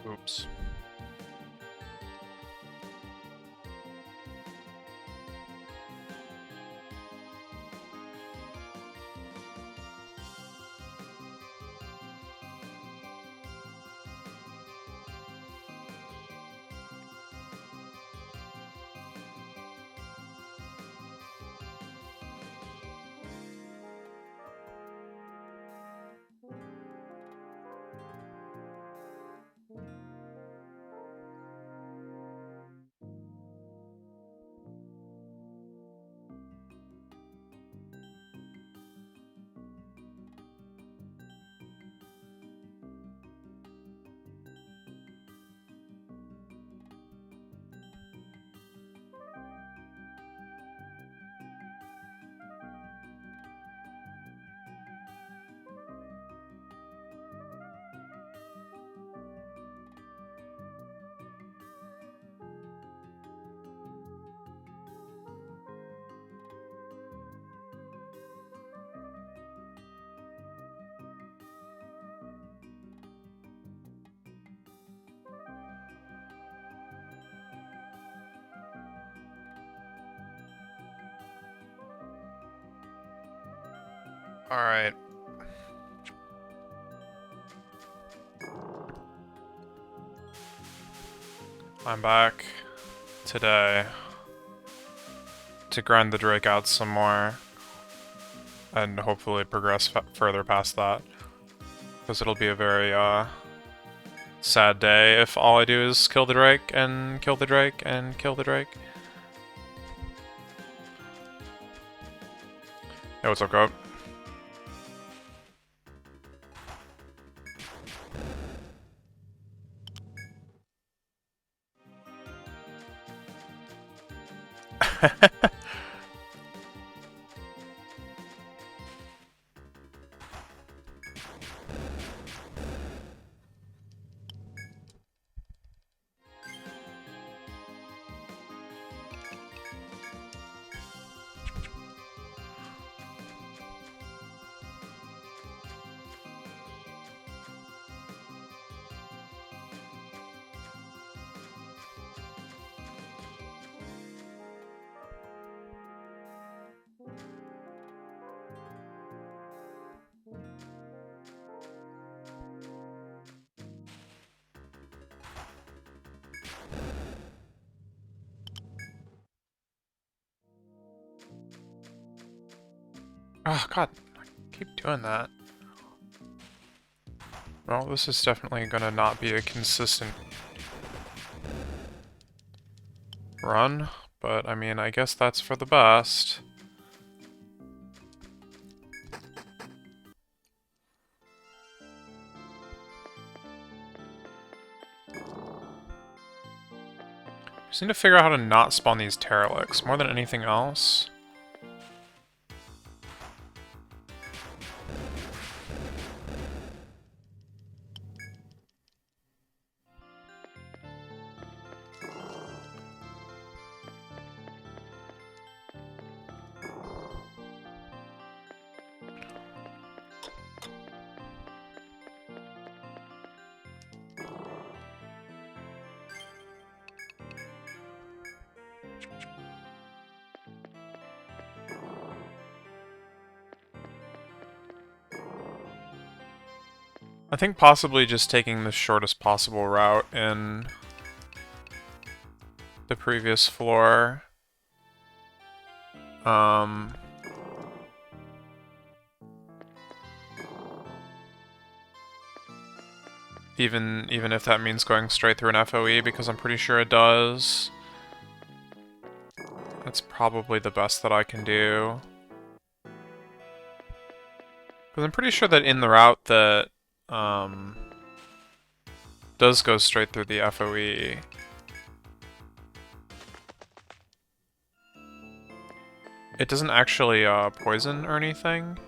Oops. Alright. I'm back today to grind the Drake out some more and hopefully progress further past that. Because it'll be a very, sad day if all I do is kill the Drake and kill the Drake and kill the Drake. Hey, what's up, Goat? Oh, God. I keep doing that. Well, this is definitely gonna not be a consistent run, but I mean, I guess that's for the best. Just need to figure out how to not spawn these Terralix more than anything else. I think possibly just taking the shortest possible route in the previous floor. Even if that means going straight through an FOE, because I'm pretty sure it does. That's probably the best that I can do. Because I'm pretty sure that in the route that does go straight through the FOE. It doesn't actually poison or anything.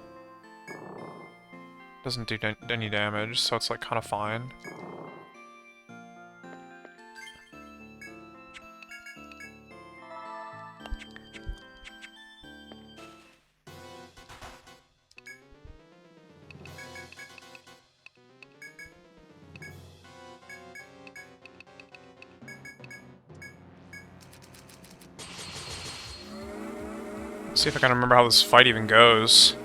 Doesn't do any damage, so it's like kind of fine. See if I can remember how this fight even goes.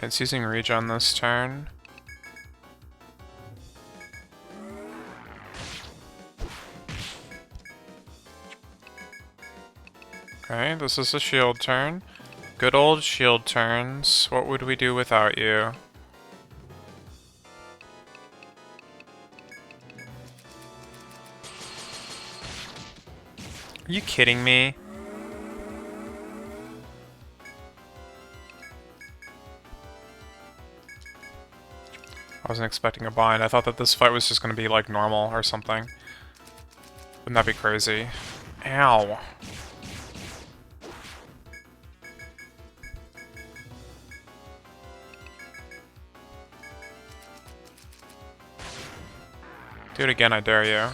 It's using regen this turn. Okay, this is a shield turn. Good old shield turns. What would we do without you? Are you kidding me? I wasn't expecting a bind. I thought that this fight was just going to be like normal or something. Wouldn't that be crazy? Ow. Do it again, I dare you.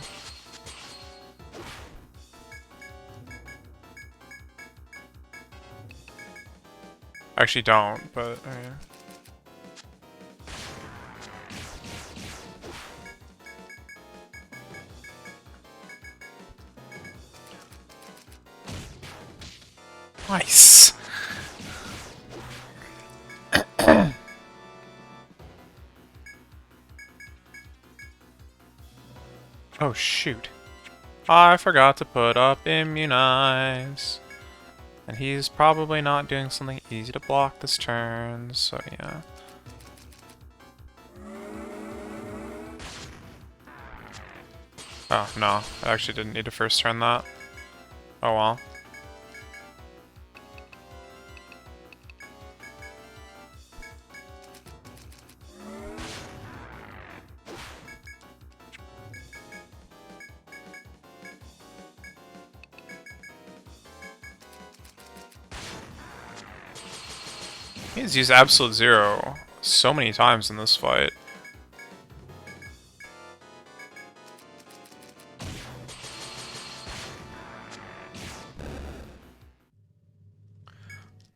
Actually don't, but... Nice! Oh shoot. I forgot to put up Immunize. And he's probably not doing something easy to block this turn, so yeah. Oh, no. I actually didn't need to first turn that. Oh well. He's used Absolute Zero so many times in this fight.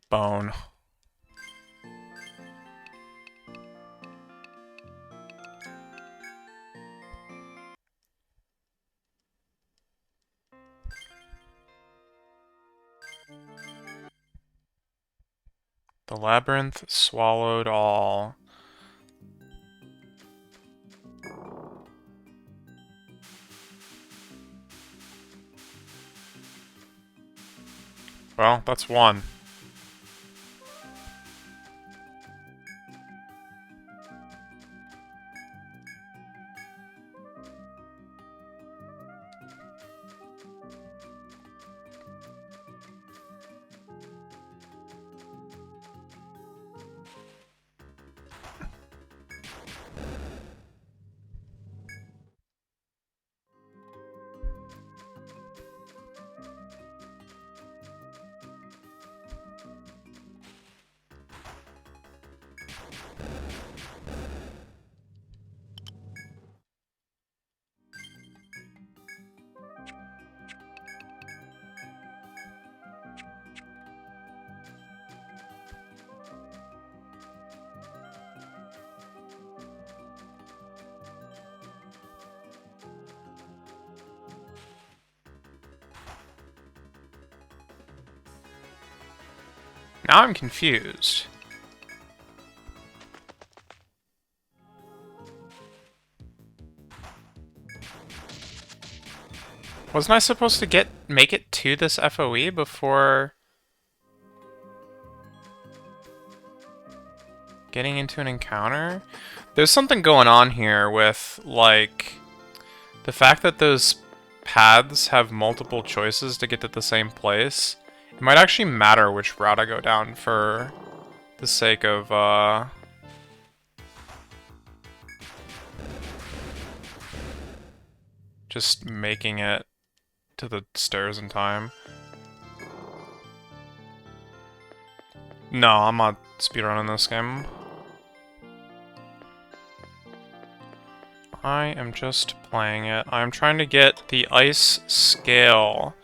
Bone. The labyrinth swallowed all. Well, that's one. Now I'm confused. Wasn't I supposed to make it to this FOE before getting into an encounter? There's something going on here with, like, the fact that those paths have multiple choices to get to the same place. It might actually matter which route I go down for the sake of, just making it to the stairs in time. No, I'm not speedrunning this game. I am just playing it. I'm trying to get the ice scale.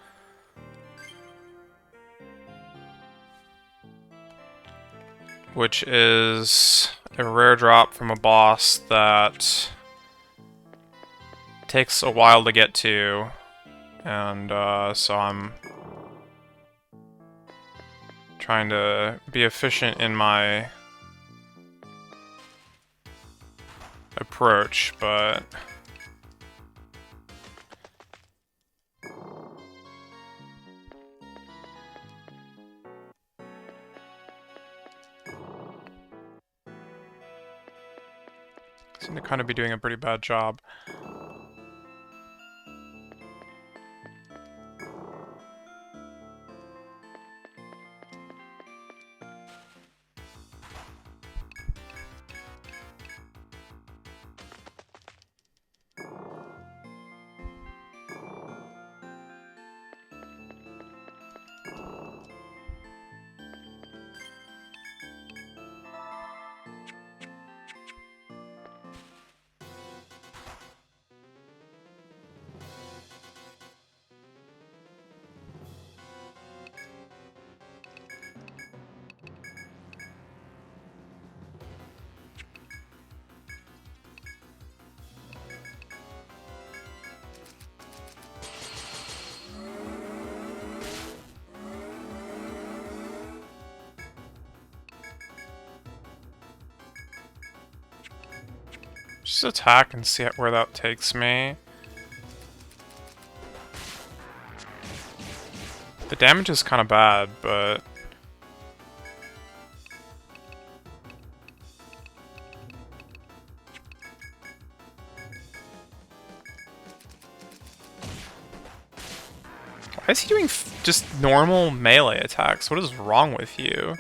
Which is a rare drop from a boss that takes a while to get to. And so I'm trying to be efficient in my approach, but seem to kind of be doing a pretty bad job. Just attack and see where that takes me. The damage is kind of bad, but why is he doing just normal melee attacks? What is wrong with you?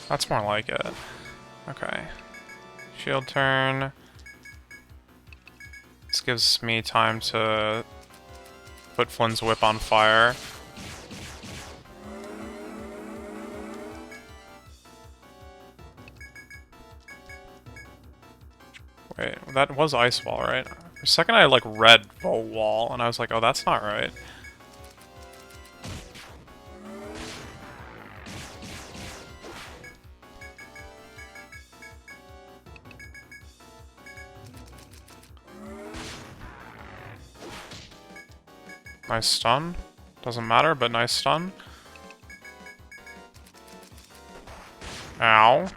That's more like it. Okay. Shield turn. This gives me time to put Flynn's whip on fire. Wait, that was Ice Wall, right? For a second I like read Bow Wall, and I was like, oh, that's not right. Nice stun. Doesn't matter, but nice stun. Ow.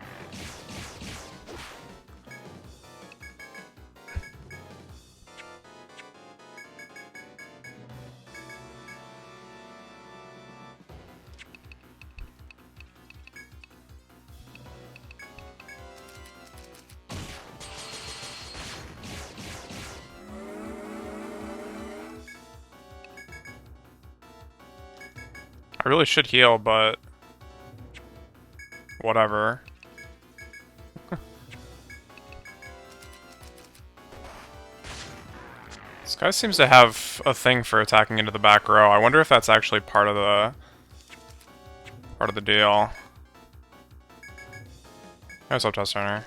I really should heal, but whatever. This guy seems to have a thing for attacking into the back row. I wonder if that's actually part of the deal. What's up, Test Turner?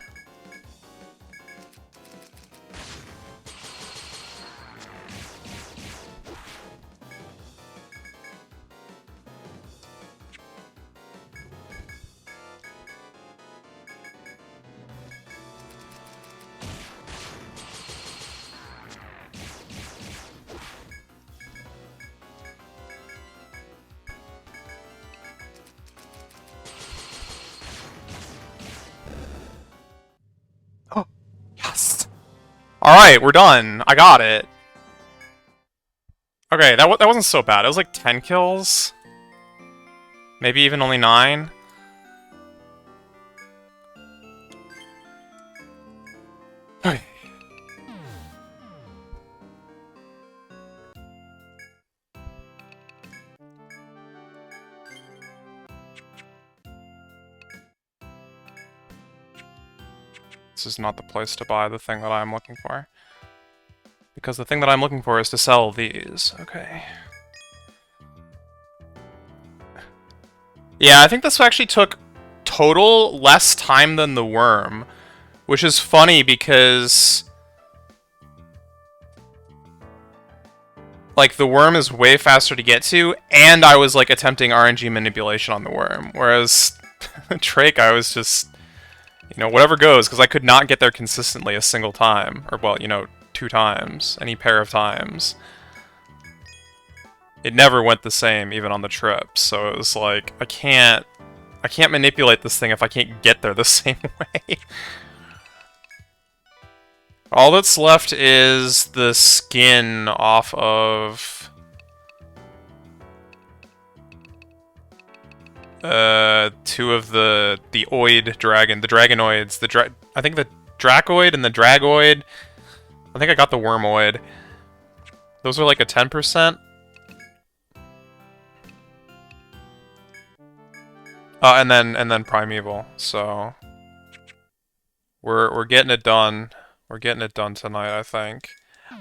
Alright, we're done. I got it. Okay, that wasn't so bad. It was like 10 kills. Maybe even only 9. Okay. This is not the place to buy the thing that I'm looking for. Because the thing that I'm looking for is to sell these. Okay. Yeah, I think this actually took total less time than the worm, which is funny because like the worm is way faster to get to, and I was like attempting RNG manipulation on the worm, whereas Drake I was just, you know, whatever goes, because I could not get there consistently a single time, or well, you know, 2 times, any pair of times. It never went the same, even on the trip. So it was like, I can't manipulate this thing if I can't get there the same way. All that's left is the skin off of... 2 of the Oid dragon, the Dragonoids, I think the Dracoid and the Dragoid. I think I got the Wormoid. Those are like a 10%. And then Primeval. So we're getting it done. We're getting it done tonight, I think.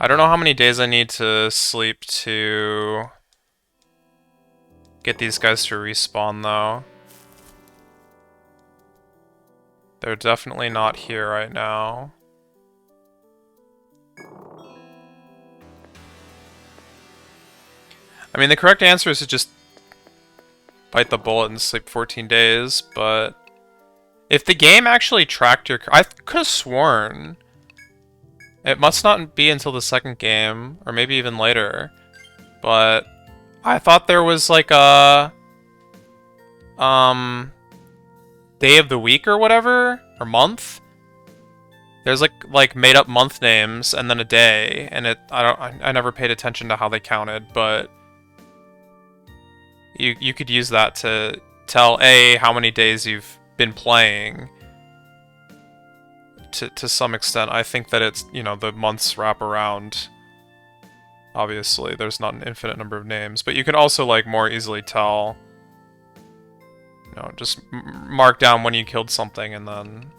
I don't know how many days I need to sleep to get these guys to respawn, though. They're definitely not here right now. I mean, the correct answer is to just bite the bullet and sleep 14 days, but if the game actually tracked your... I could have sworn it must not be until the second game, or maybe even later, but I thought there was like a day of the week or whatever, or month. There's like made up month names and then a day, and I never paid attention to how they counted, but you could use that to tell how many days you've been playing. To some extent, I think that it's, you know, the months wrap around. Obviously, there's not an infinite number of names, but you can also like more easily tell. You know, just mark down when you killed something and then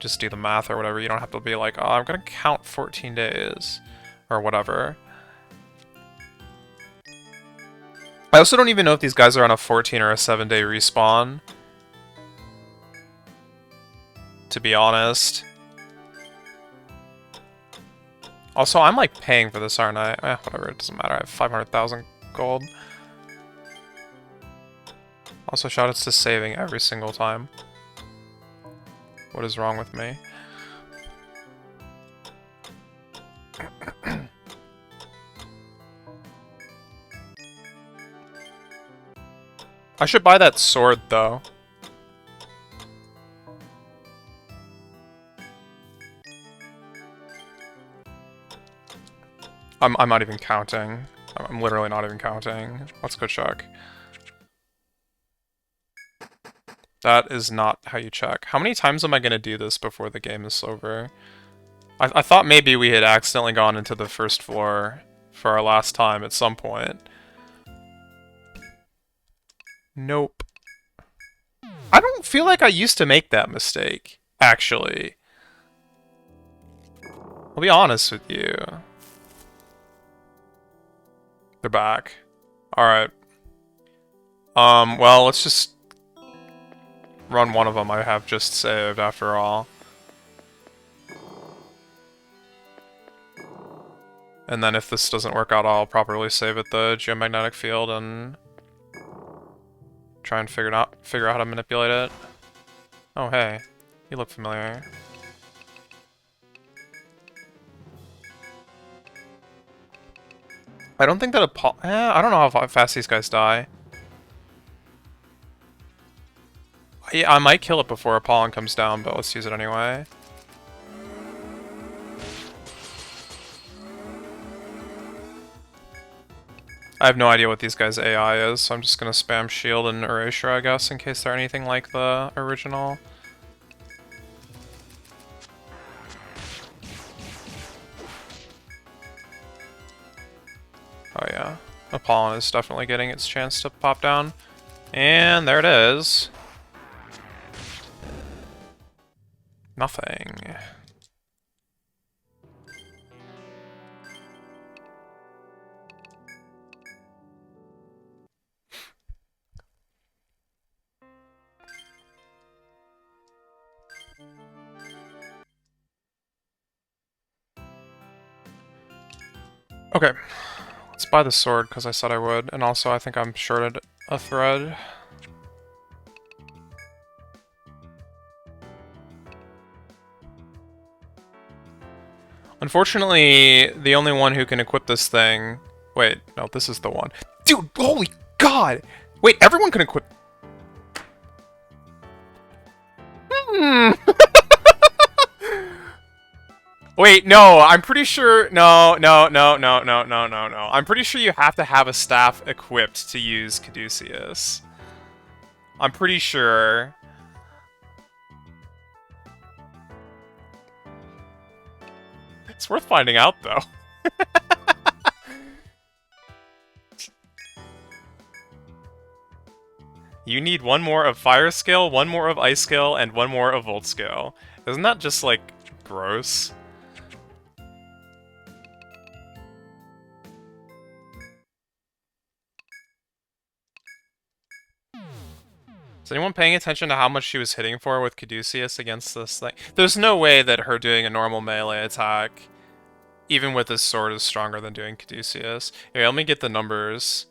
just do the math or whatever. You don't have to be like, oh, I'm gonna count 14 days or whatever. I also don't even know if these guys are on a 14 or a 7-day respawn, to be honest. Also, I'm like paying for this, aren't I? Whatever, it doesn't matter. I have 500,000 gold. Also, shoutouts to saving every single time. What is wrong with me? I should buy that sword, though. I'm not even counting. I'm literally not even counting. Let's go check. That is not how you check. How many times am I gonna do this before the game is over? I thought maybe we had accidentally gone into the first floor for our last time at some point. Nope. I don't feel like I used to make that mistake, actually. I'll be honest with you. They're back. Alright. Well, let's just run one of them I have just saved after all. And then if this doesn't work out, I'll properly save it the geomagnetic field and try and figure out how to manipulate it. Oh, hey. You look familiar. I don't think that I don't know how fast these guys die. Yeah, I might kill it before Apollon comes down, but let's use it anyway. I have no idea what these guys' AI is, so I'm just gonna spam shield and erasure, I guess, in case they're anything like the original. Oh yeah, Apollon is definitely getting its chance to pop down. And there it is. Nothing. Okay, let's buy the sword, because I said I would, and also I think I'm shorted a thread. Unfortunately, the only one who can equip this thing... Wait, no, this is the one. Dude, holy god! Wait, everyone can equip... Hmm. Wait, no, I'm pretty sure... No. I'm pretty sure you have to have a staff equipped to use Caduceus. I'm pretty sure. It's worth finding out, though. You need one more of Fire Scale, one more of Ice Scale, and one more of Volt Scale. Isn't that just, like, gross? Is anyone paying attention to how much she was hitting for with Caduceus against this thing? There's no way that her doing a normal melee attack, even with this sword, is stronger than doing Caduceus. Here, let me get the numbers.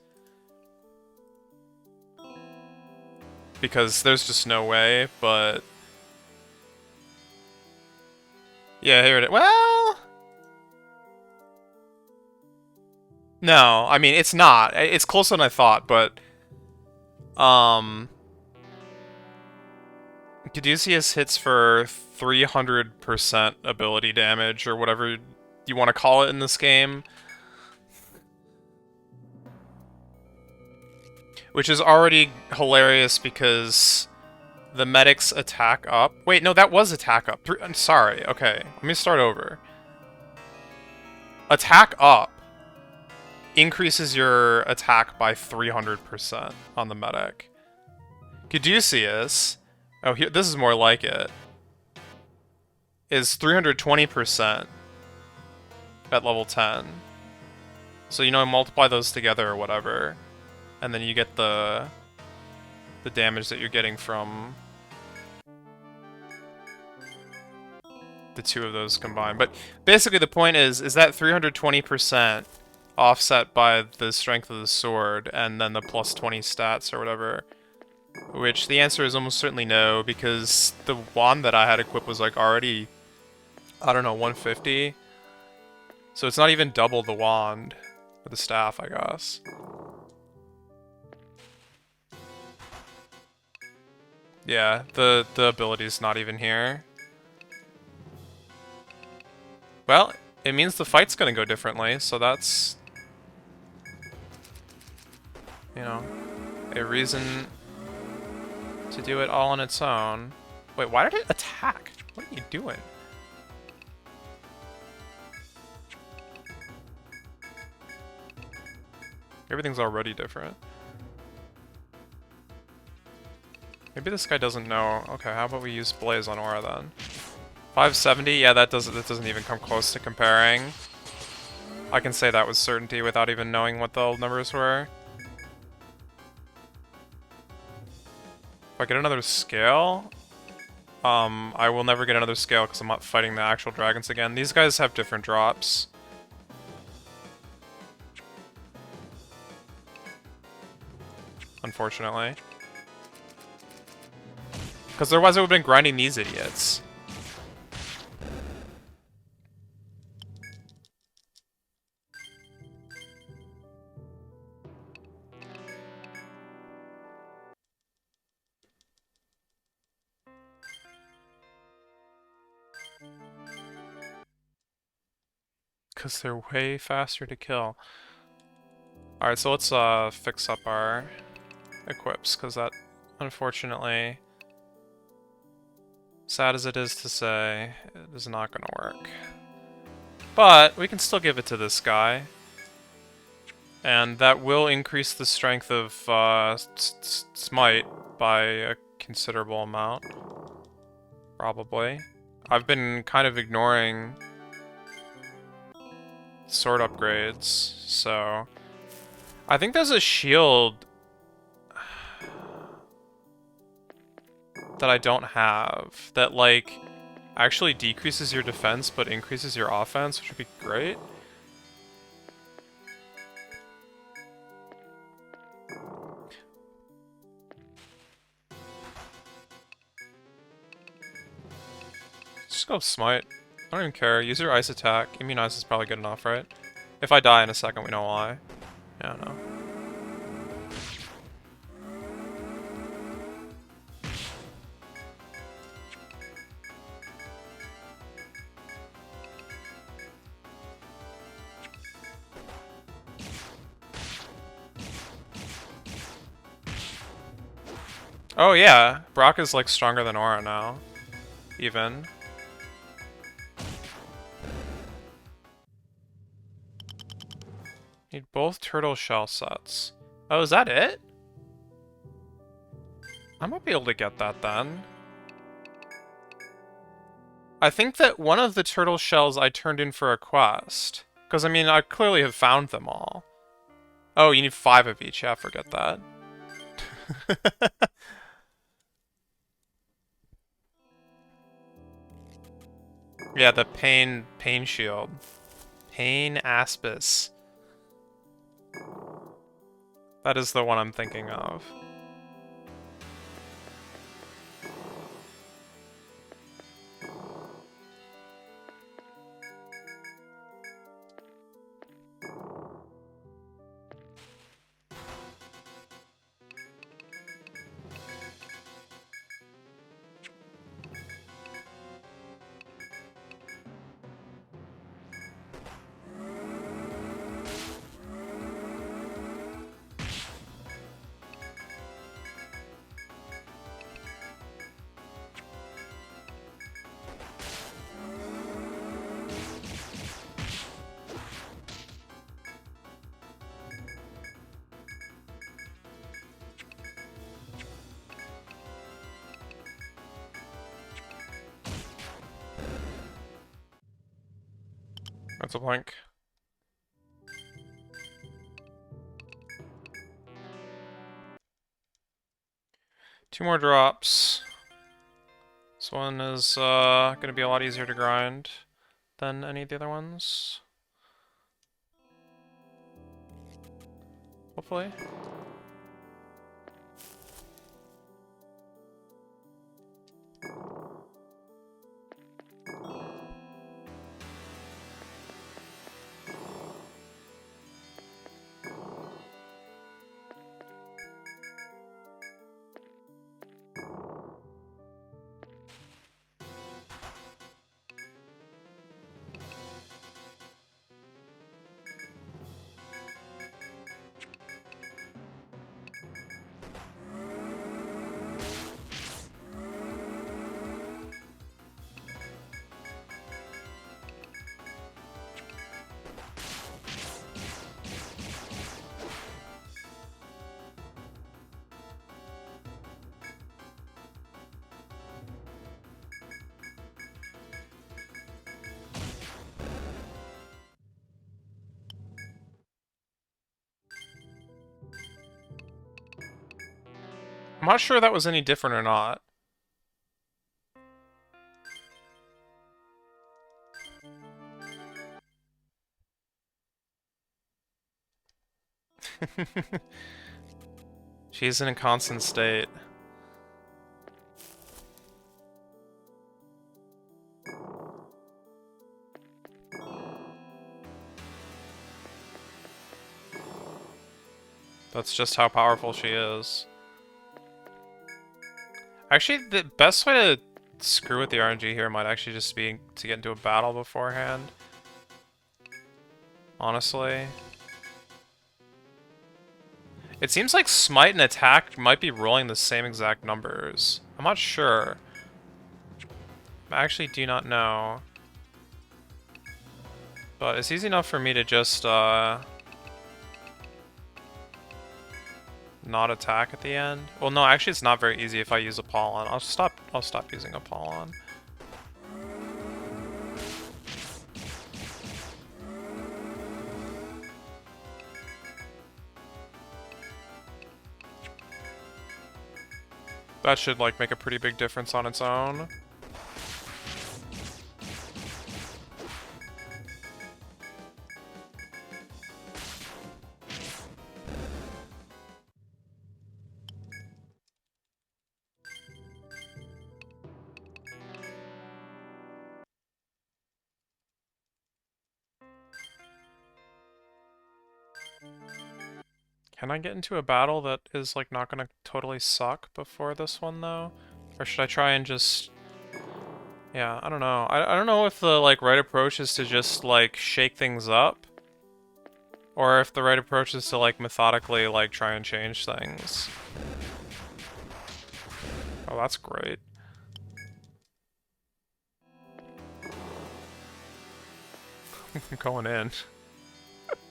Because there's just no way, but... Yeah, here it is. Well... No, I mean, it's not. It's closer than I thought, but... Caduceus hits for 300% ability damage, or whatever you want to call it in this game. Which is already hilarious because the medics attack up. Wait, no, that was attack up. I'm sorry. Okay, let me start over. Attack up increases your attack by 300% on the medic. Caduceus, oh, here, this is more like it, is 320% at level 10. So, you know, multiply those together or whatever, and then you get the damage that you're getting from the two of those combined. But basically the point is that 320% offset by the strength of the sword, and then the plus 20 stats or whatever. Which the answer is almost certainly no, because the wand that I had equipped was like already, I don't know, 150. So it's not even double the wand, or the staff, I guess. Yeah, the ability's not even here. Well, it means the fight's gonna go differently, so that's... you know, a reason to do it all on its own. Wait, why did it attack? What are you doing? Everything's already different. Maybe this guy doesn't know. Okay, how about we use Blaze on Aura then? 570? Yeah, that doesn't even come close to comparing. I can say that with certainty without even knowing what the old numbers were. If I get another scale, I will never get another scale because I'm not fighting the actual dragons again. These guys have different drops. Unfortunately. Because otherwise I would have been grinding these idiots. Because they're way faster to kill. Alright, so let's fix up our equips, because that, unfortunately, sad as it is to say, it is not going to work. But we can still give it to this guy. And that will increase the strength of Smite by a considerable amount. Probably. I've been kind of ignoring sword upgrades, so... I think there's a shield that I don't have that, like, actually decreases your defense but increases your offense, which would be great. just go smite. I don't even care. Use your ice attack. Immunize is probably good enough, right? If I die in a second, we know why. Yeah, no. Oh yeah, Brock is like stronger than Aura now. Even. Need both turtle shell sets. Oh, is that it? I might be able to get that then. I think that one of the turtle shells I turned in for a quest. Because, I mean, I clearly have found them all. Oh, you need 5 of each. Yeah, forget that. Yeah, the pain shield. Pain Aspis. That is the one I'm thinking of. That's a blink. Two more drops. This one is gonna be a lot easier to grind than any of the other ones. Hopefully. I'm not sure that was any different or not. She's in a constant state. That's just how powerful she is. Actually, the best way to screw with the RNG here might actually just be to get into a battle beforehand. Honestly. It seems like Smite and Attack might be rolling the same exact numbers. I'm not sure. I actually do not know. But it's easy enough for me to just, not attack at the end. Well, no, actually it's not very easy if I use Apollon. I'll stop using Apollon. That should, like, make a pretty big difference on its own. Can I get into a battle that is, like, not gonna totally suck before this one, though? Or should I try and just... Yeah, I don't know. I don't know if the, like, right approach is to just, like, shake things up. Or if the right approach is to, like, methodically, like, try and change things. Oh, that's great. I'm going in.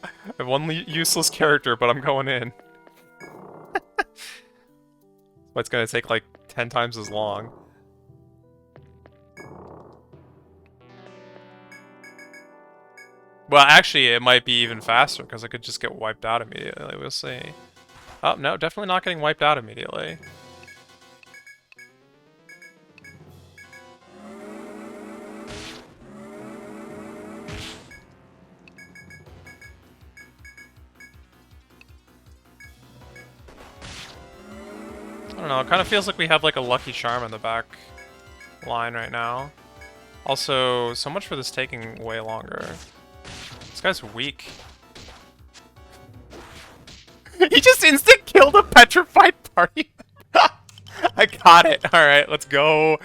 I have one useless character, but I'm going in. But it's gonna take like 10 times as long. Well, actually, it might be even faster, because I could just get wiped out immediately. We'll see. Oh, no, definitely not getting wiped out immediately. I don't know, it kind of feels like we have like a Lucky Charm in the back line right now. Also, so much for this taking way longer. This guy's weak. He just instant killed a petrified party. I got it. Alright, let's go.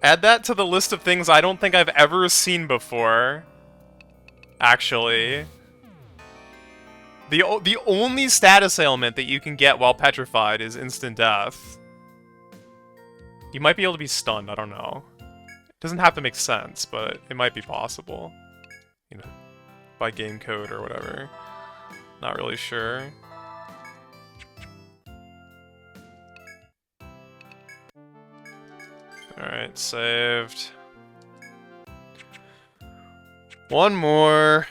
Add that to the list of things I don't think I've ever seen before. Actually. The only status ailment that you can get while petrified is instant death. You might be able to be stunned, I don't know. It doesn't have to make sense, but it might be possible. You know, by game code or whatever. Not really sure. Alright, saved. One more.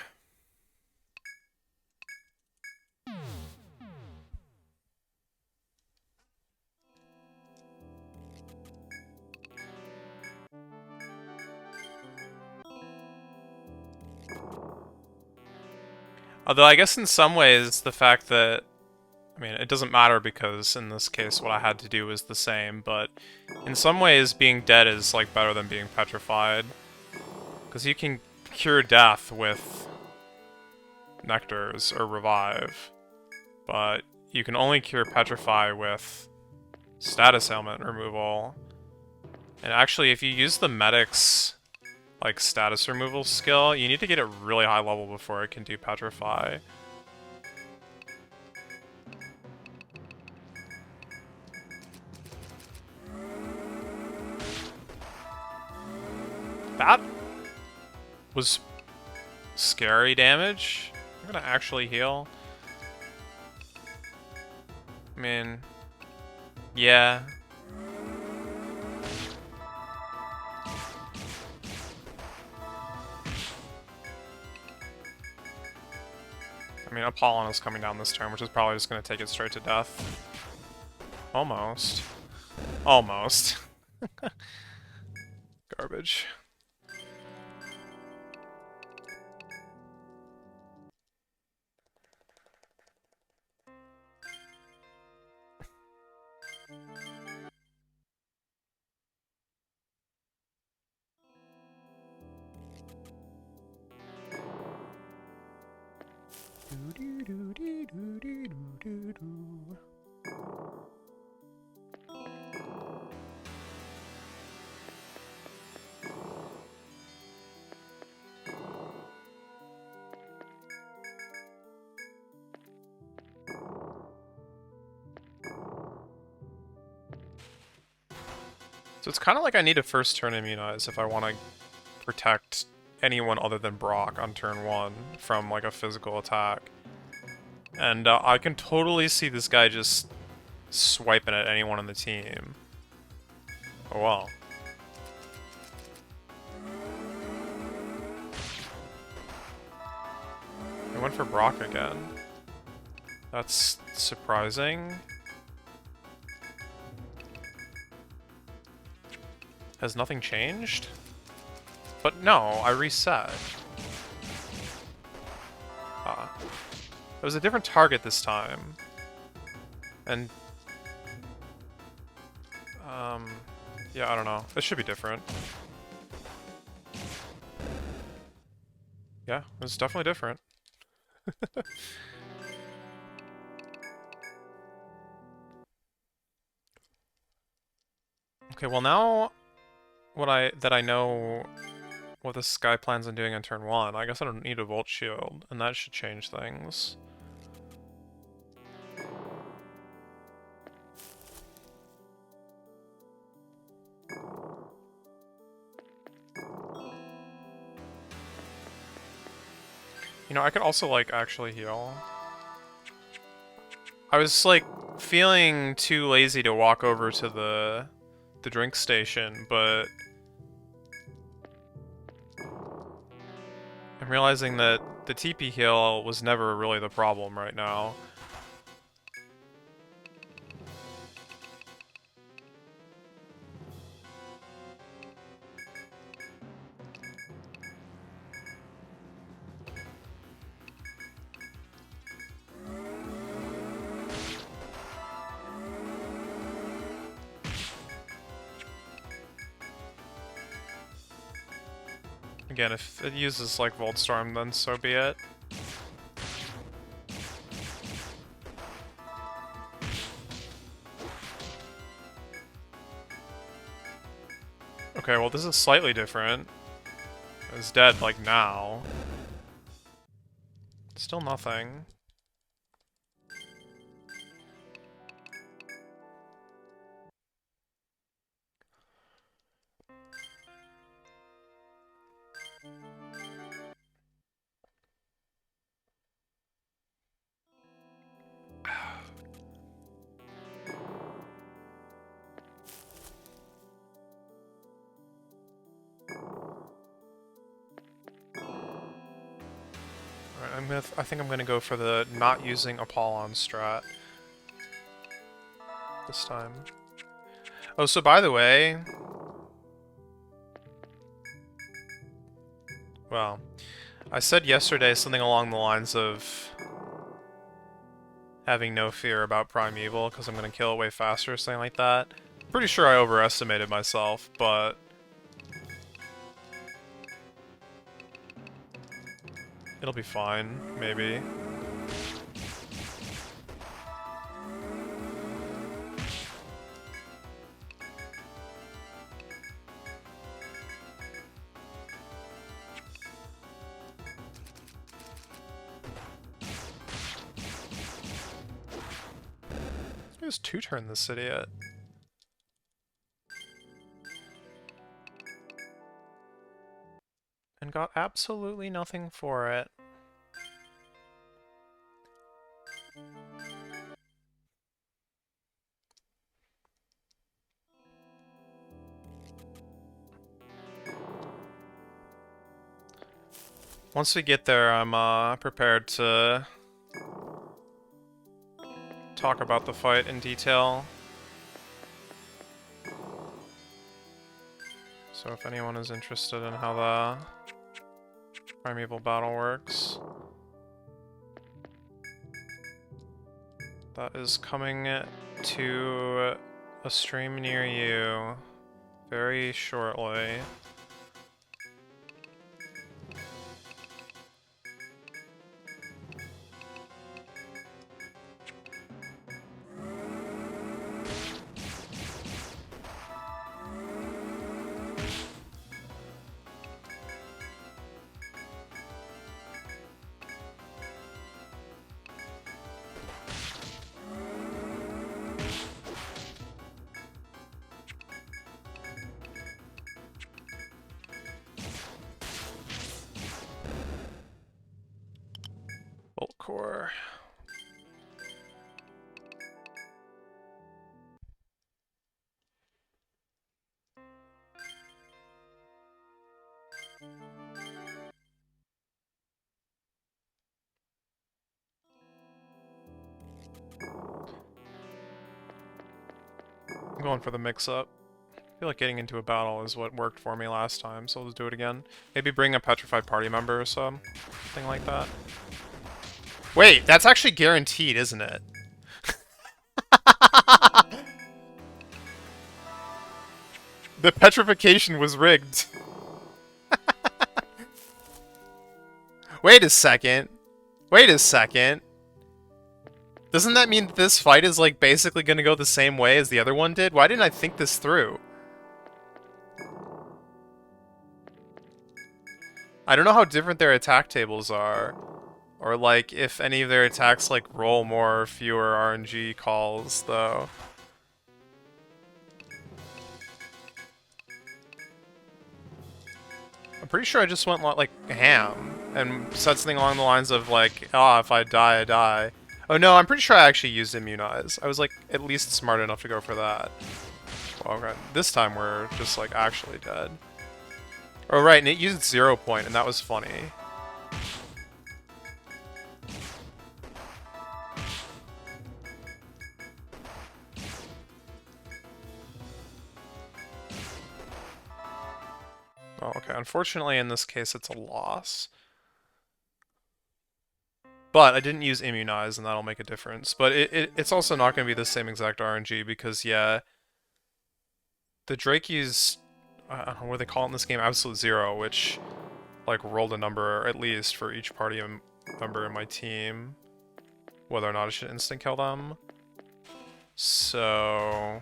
Although I guess in some ways the fact that, I mean, it doesn't matter because in this case what I had to do was the same, but in some ways being dead is like better than being petrified. Because you can cure death with nectars or revive, but you can only cure petrify with status ailment removal. And actually if you use the medic's like status removal skill, you need to get it really high level before it can do petrify. That was scary damage. I'm gonna actually heal. I mean, yeah. I mean, Apollon is coming down this turn, which is probably just going to take it straight to death. Almost. Almost. Garbage. So it's kind of like I need to first turn immunize if I want to protect anyone other than Brock on turn 1 from like a physical attack. And I can totally see this guy just swiping at anyone on the team. Oh well. I went for Brock again. That's surprising. Has nothing changed? But no, I reset. It was a different target this time. And... yeah, I don't know. It should be different. Yeah, it's definitely different. Okay, well now that I know what this guy plans on doing on turn 1, I guess I don't need a Volt Shield, and that should change things. You know, I could also, like, actually heal. I was, like, feeling too lazy to walk over to the drink station, but I'm realizing that the TP heal was never really the problem right now. Again, if it uses, like, Voltstorm, then so be it. Okay, well, this is slightly different. It's dead, like, now. Still nothing. Alright, I think I'm gonna go for the not using Apollon strat this time. Oh, so by the way... Well, I said yesterday something along the lines of having no fear about Primeval because I'm gonna kill it way faster or something like that. Pretty sure I overestimated myself, but... It'll be fine, maybe. It was 2-turn this city yet. And got absolutely nothing for it. Once we get there, I'm prepared to talk about the fight in detail. So if anyone is interested in how the Primeval battle works, that is coming to a stream near you very shortly. Bolt core. I'm going for the mix-up. I feel like getting into a battle is what worked for me last time, so let's do it again. Maybe bring a petrified party member or something like that. Wait, that's actually guaranteed, isn't it? The petrification was rigged. Wait a second. Wait a second. Doesn't that mean that this fight is, like, basically gonna go the same way as the other one did? Why didn't I think this through? I don't know how different their attack tables are. Or, like, if any of their attacks, like, roll more or fewer RNG calls, though. I'm pretty sure I just went, like, ham. And said something along the lines of, like, ah, if I die, I die. Oh, no, I'm pretty sure I actually used Immunize. I was, like, at least smart enough to go for that. Well, okay. This time we're just, like, actually dead. Oh, right, and it used 0 point, and that was funny. Oh, okay. Unfortunately, in this case, it's a loss. But I didn't use Immunize, and that'll make a difference. But it's also not going to be the same exact RNG, because, yeah, the Drake used, what do they call it in this game? Absolute Zero, which, like, rolled a number, at least, for each party member in my team, whether or not I should instant kill them. So...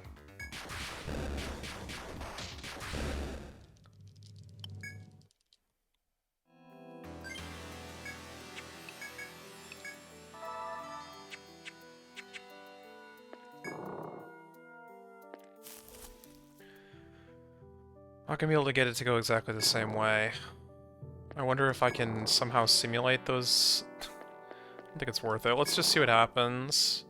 not gonna be able to get it to go exactly the same way. I wonder if I can somehow simulate those... I don't think it's worth it. Let's just see what happens.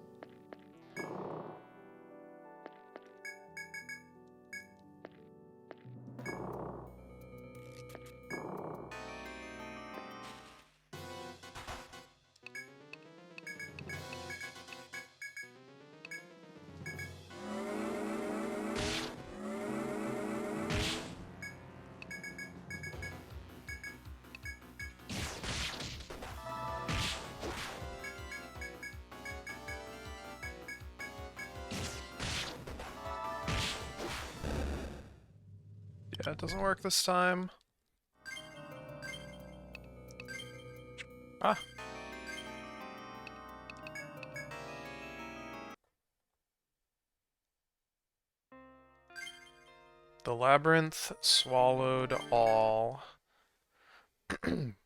Yeah, it doesn't work this time. Ah. The labyrinth swallowed all. Should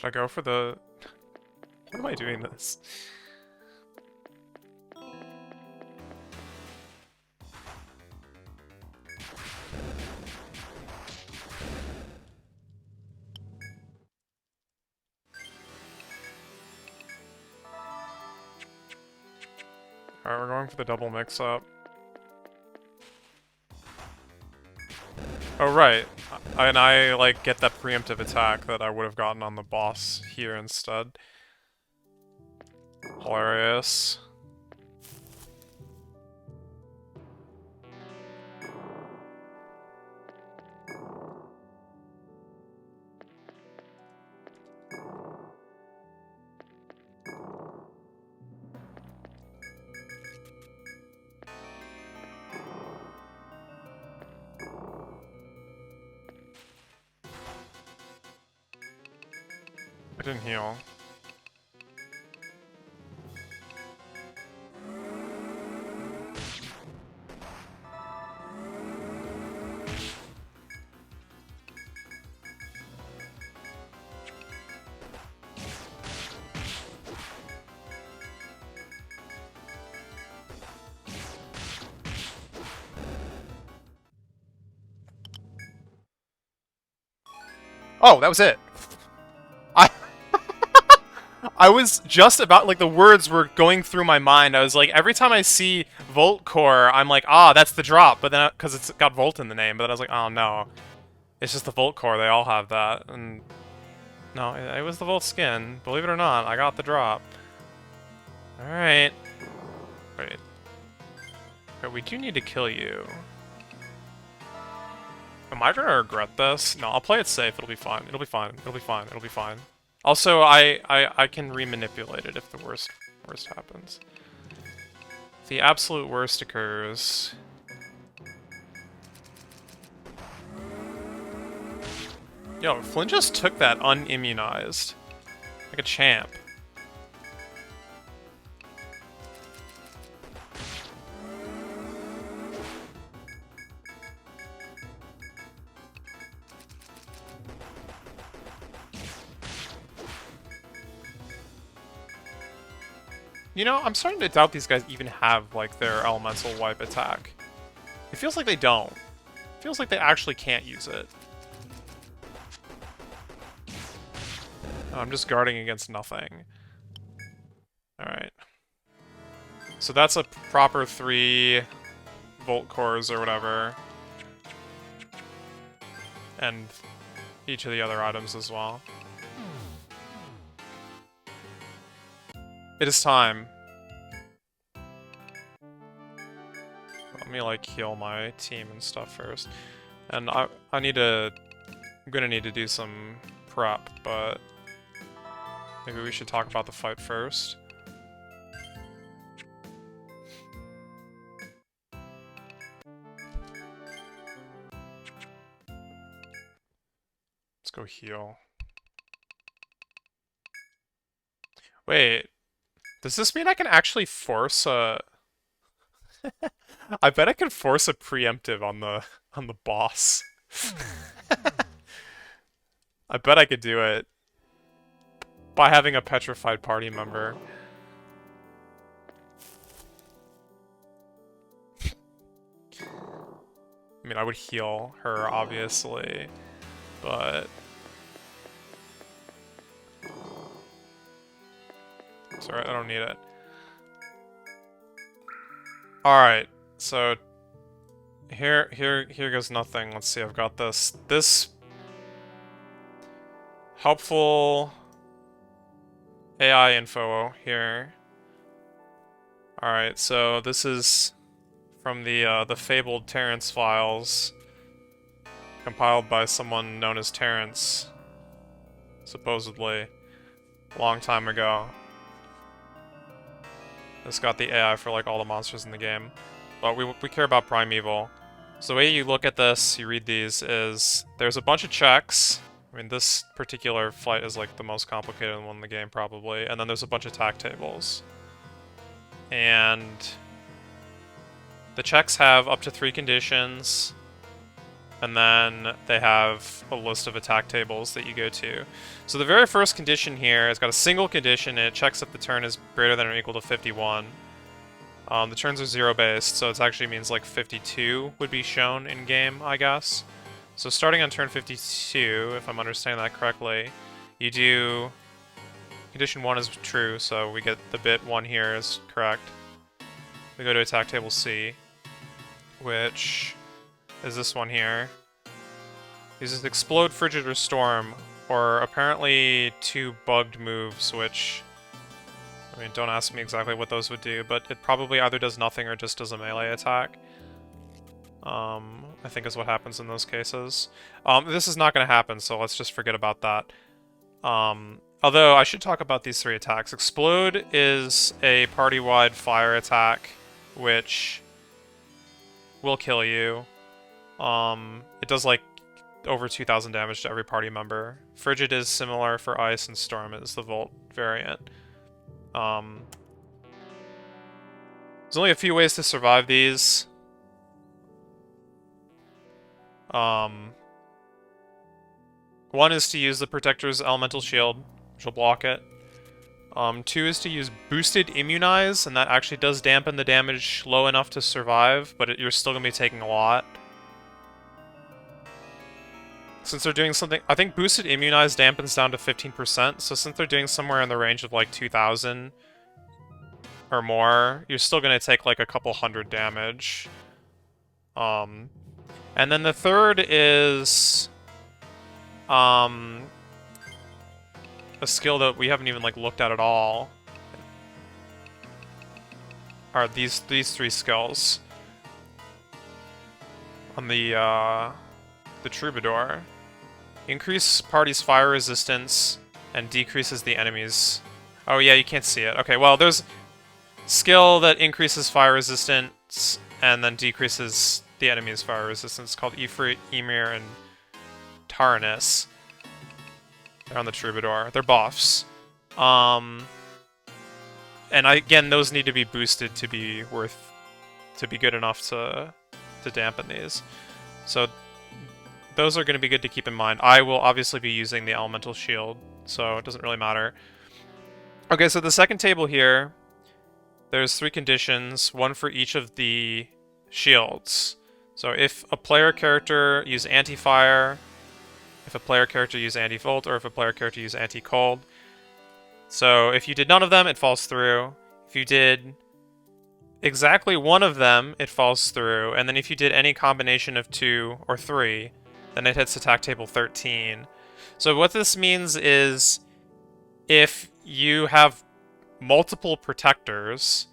I go for the... Why am I doing this? Alright, we're going for the double mix-up. Oh, right. And I, like, get that preemptive attack that I would have gotten on the boss here instead. Hilarious. I didn't heal. Oh, that was it. I was just about, like, the words were going through my mind. I was like, every time I see Volt Core, I'm like, ah, that's the drop. But then, because it's got Volt in the name, but then I was like, oh no. It's just the Volt Core, they all have that. And no, it was the Volt skin. Believe it or not, I got the drop. Alright. Wait. Okay, we do need to kill you. Am I gonna regret this? No, I'll play it safe. It'll be fine. It'll be fine. It'll be fine. It'll be fine. Also, I can remanipulate it if the worst happens. If the absolute worst occurs, Yo, Flynn just took that unimmunized. Like a champ. You know, I'm starting to doubt these guys even have, like, their elemental wipe attack. It feels like they don't. It feels like they actually can't use it. Oh, I'm just guarding against nothing. Alright. So that's a proper 3 Volt Cores or whatever. And each of the other items as well. It is time. Let me, like, heal my team and stuff first. And I'm gonna need to do some prep, but maybe we should talk about the fight first. Let's go heal. Wait, does this mean I can actually force a... I bet I can force a preemptive on the boss. I bet I could do it by having a petrified party member. I mean, I would heal her, obviously, but... Sorry, I don't need it. Alright, so... Here goes nothing. Let's see, I've got this helpful AI info here. Alright, so this is from the fabled Terrence files, compiled by someone known as Terrence, supposedly, a long time ago. It's got the AI for, like, all the monsters in the game. But we care about Primeval. So the way you look at this, you read these, is there's a bunch of checks. I mean, this particular flight is, like, the most complicated one in the game, probably. And then there's a bunch of attack tables. And the checks have up to 3 conditions. And then they have a list of attack tables that you go to. So the very first condition here has got a single condition, and it checks if the turn is greater than or equal to 51. The turns are 0-based, so it actually means like 52 would be shown in-game, I guess. So starting on turn 52, if I'm understanding that correctly, you do... Condition 1 is true, so we get the bit 1 here is correct. We go to attack table C, which is this one here. Uses Explode, Frigid, or Storm, or apparently 2 bugged moves, which... I mean, don't ask me exactly what those would do, but it probably either does nothing or just does a melee attack. I think is what happens in those cases. This is not going to happen, so let's just forget about that. Although, I should talk about these 3 attacks. Explode is a party-wide fire attack, which will kill you. It does, like, over 2,000 damage to every party member. Frigid is similar for Ice, and Storm is the Volt variant. There's only a few ways to survive these. One is to use the Protector's Elemental Shield, which will block it. 2 is to use Boosted Immunize, and that actually does dampen the damage low enough to survive, but you're still going to be taking a lot. Since they're doing something... I think Boosted Immunize dampens down to 15%, so since they're doing somewhere in the range of like 2,000 or more, you're still going to take like a couple hundred damage. And then the third is... a skill that we haven't even like looked at all. Are these 3 skills. On the Troubadour. Increase party's fire resistance and decreases the enemy's... Oh yeah, you can't see it. Okay, well, there's skill that increases fire resistance and then decreases the enemy's fire resistance, called Ifrit, Ymir, and Taranis. They're on the Troubadour. They're buffs. And again, those need to be boosted to be good enough to dampen these. So those are going to be good to keep in mind. I will obviously be using the Elemental Shield, so it doesn't really matter. Okay, so the second table here, there's 3 conditions, one for each of the shields. So if a player character use anti-fire, if a player character use anti-volt, or if a player character use anti-cold. So if you did none of them, it falls through. If you did exactly one of them, it falls through. And then if you did any combination of 2 or 3, then it hits attack table 13. So what this means is if you have multiple protectors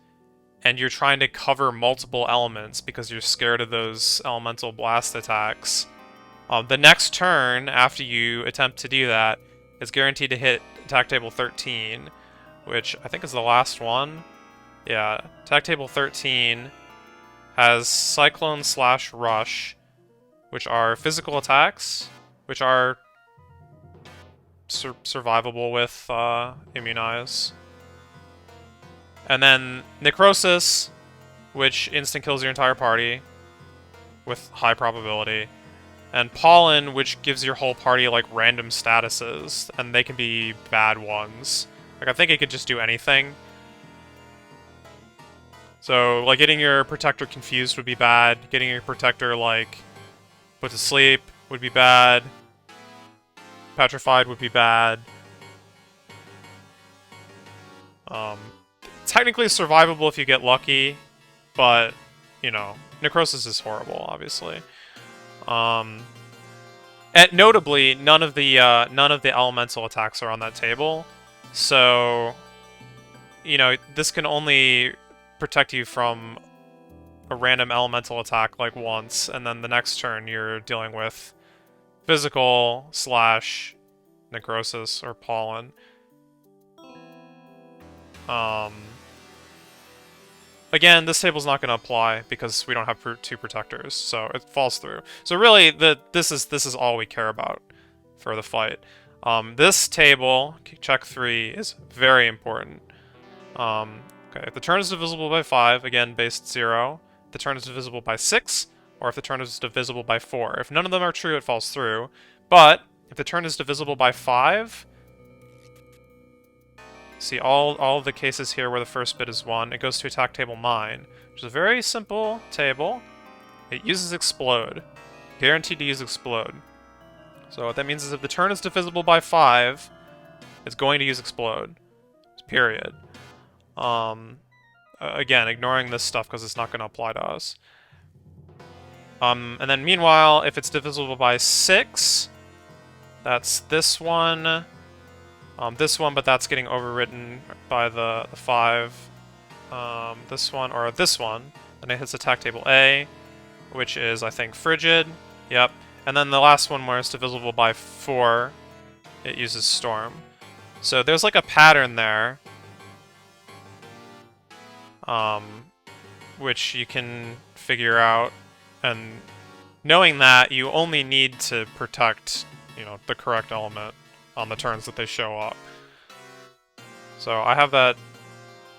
and you're trying to cover multiple elements because you're scared of those elemental blast attacks, the next turn after you attempt to do that is guaranteed to hit attack table 13, which I think is the last one. Yeah, attack table 13 has Cyclone / Rush, which are physical attacks, which are survivable with Immunize. And then Necrosis, which instant kills your entire party with high probability. And Pollen, which gives your whole party like random statuses, and they can be bad ones. Like I think it could just do anything. So like getting your protector confused would be bad. Getting your protector like put to sleep would be bad. Petrified would be bad. Technically survivable if you get lucky, but, you know, Necrosis is horrible, obviously. And notably, none of the elemental attacks are on that table, so, you know, this can only protect you from a random elemental attack, like, once, and then the next turn you're dealing with physical / Necrosis or Pollen. Again, this table's not going to apply because we don't have 2 protectors, so it falls through. So really, this is all we care about for the fight. This table, check 3, is very important. Okay, if the turn is divisible by 5, again, based 0. If the turn is divisible by 6, or if the turn is divisible by 4. If none of them are true, it falls through. But if the turn is divisible by 5... See, all of the cases here where the first bit is 1, it goes to attack table 9, which is a very simple table. It uses Explode. Guaranteed to use Explode. So what that means is if the turn is divisible by 5, it's going to use Explode. Period. Again, ignoring this stuff because it's not going to apply to us. And then meanwhile, if it's divisible by 6, that's this one... this one, but that's getting overridden by the 5. This one, or this one. Then it hits attack table A, which is, I think, Frigid. Yep. And then the last one, where it's divisible by 4, it uses Storm. So there's like a pattern there, which you can figure out. And knowing that, you only need to protect, you know, the correct element on the turns that they show up. So I have that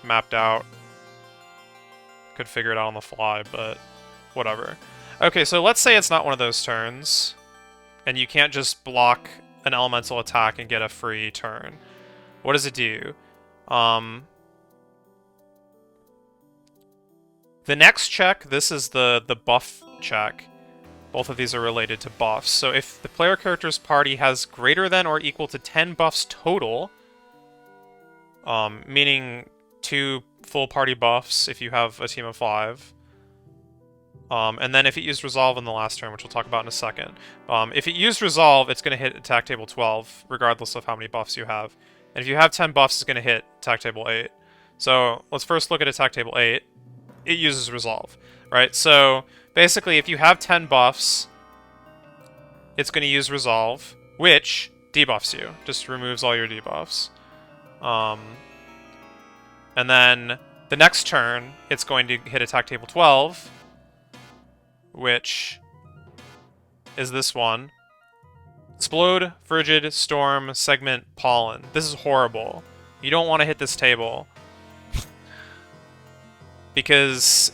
mapped out. Could figure it out on the fly, but whatever. Okay, so let's say it's not one of those turns, and you can't just block an elemental attack and get a free turn. What does it do? The next check, this is the buff check. Both of these are related to buffs. So if the player character's party has greater than or equal to 10 buffs total, meaning 2 full party buffs if you have a team of 5, and then if it used Resolve in the last turn, which we'll talk about in a second. If it used Resolve, it's going to hit attack table 12, regardless of how many buffs you have. And if you have 10 buffs, it's going to hit attack table 8. So let's first look at attack table 8. It uses Resolve, right? So basically, if you have 10 buffs, it's going to use Resolve, which debuffs you. Just removes all your debuffs. And then the next turn, it's going to hit attack table 12, which is this one. Explode, Frigid, Storm, Segment, Pollen. This is horrible. You don't want to hit this table. Because...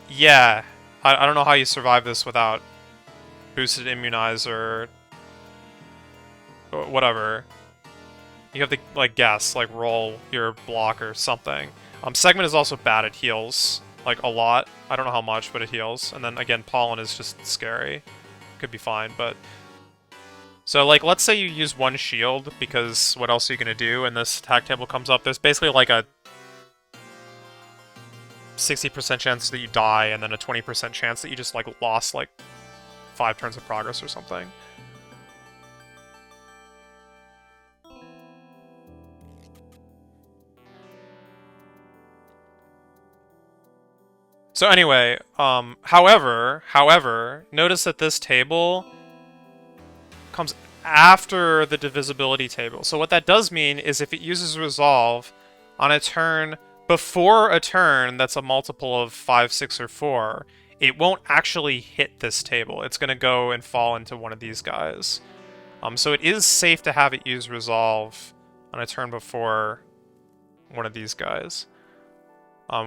yeah. I don't know how you survive this without boosted immunize or whatever. You have to, like, guess, like, roll your block or something. Segment is also bad. It heals, like, a lot. I don't know how much, but it heals. And then, again, Pollen is just scary. Could be fine, but... so, like, let's say you use one shield, because what else are you gonna do? And this attack table comes up. There's basically, like, a 60% chance that you die, and then a 20% chance that you just, like, lost, like, 5 turns of progress or something. So anyway, however, notice that this table comes after the divisibility table. So what that does mean is if it uses Resolve on a turn before a turn that's a multiple of 5, 6, or 4, it won't actually hit this table. It's going to go and fall into one of these guys. So it is safe to have it use Resolve on a turn before one of these guys.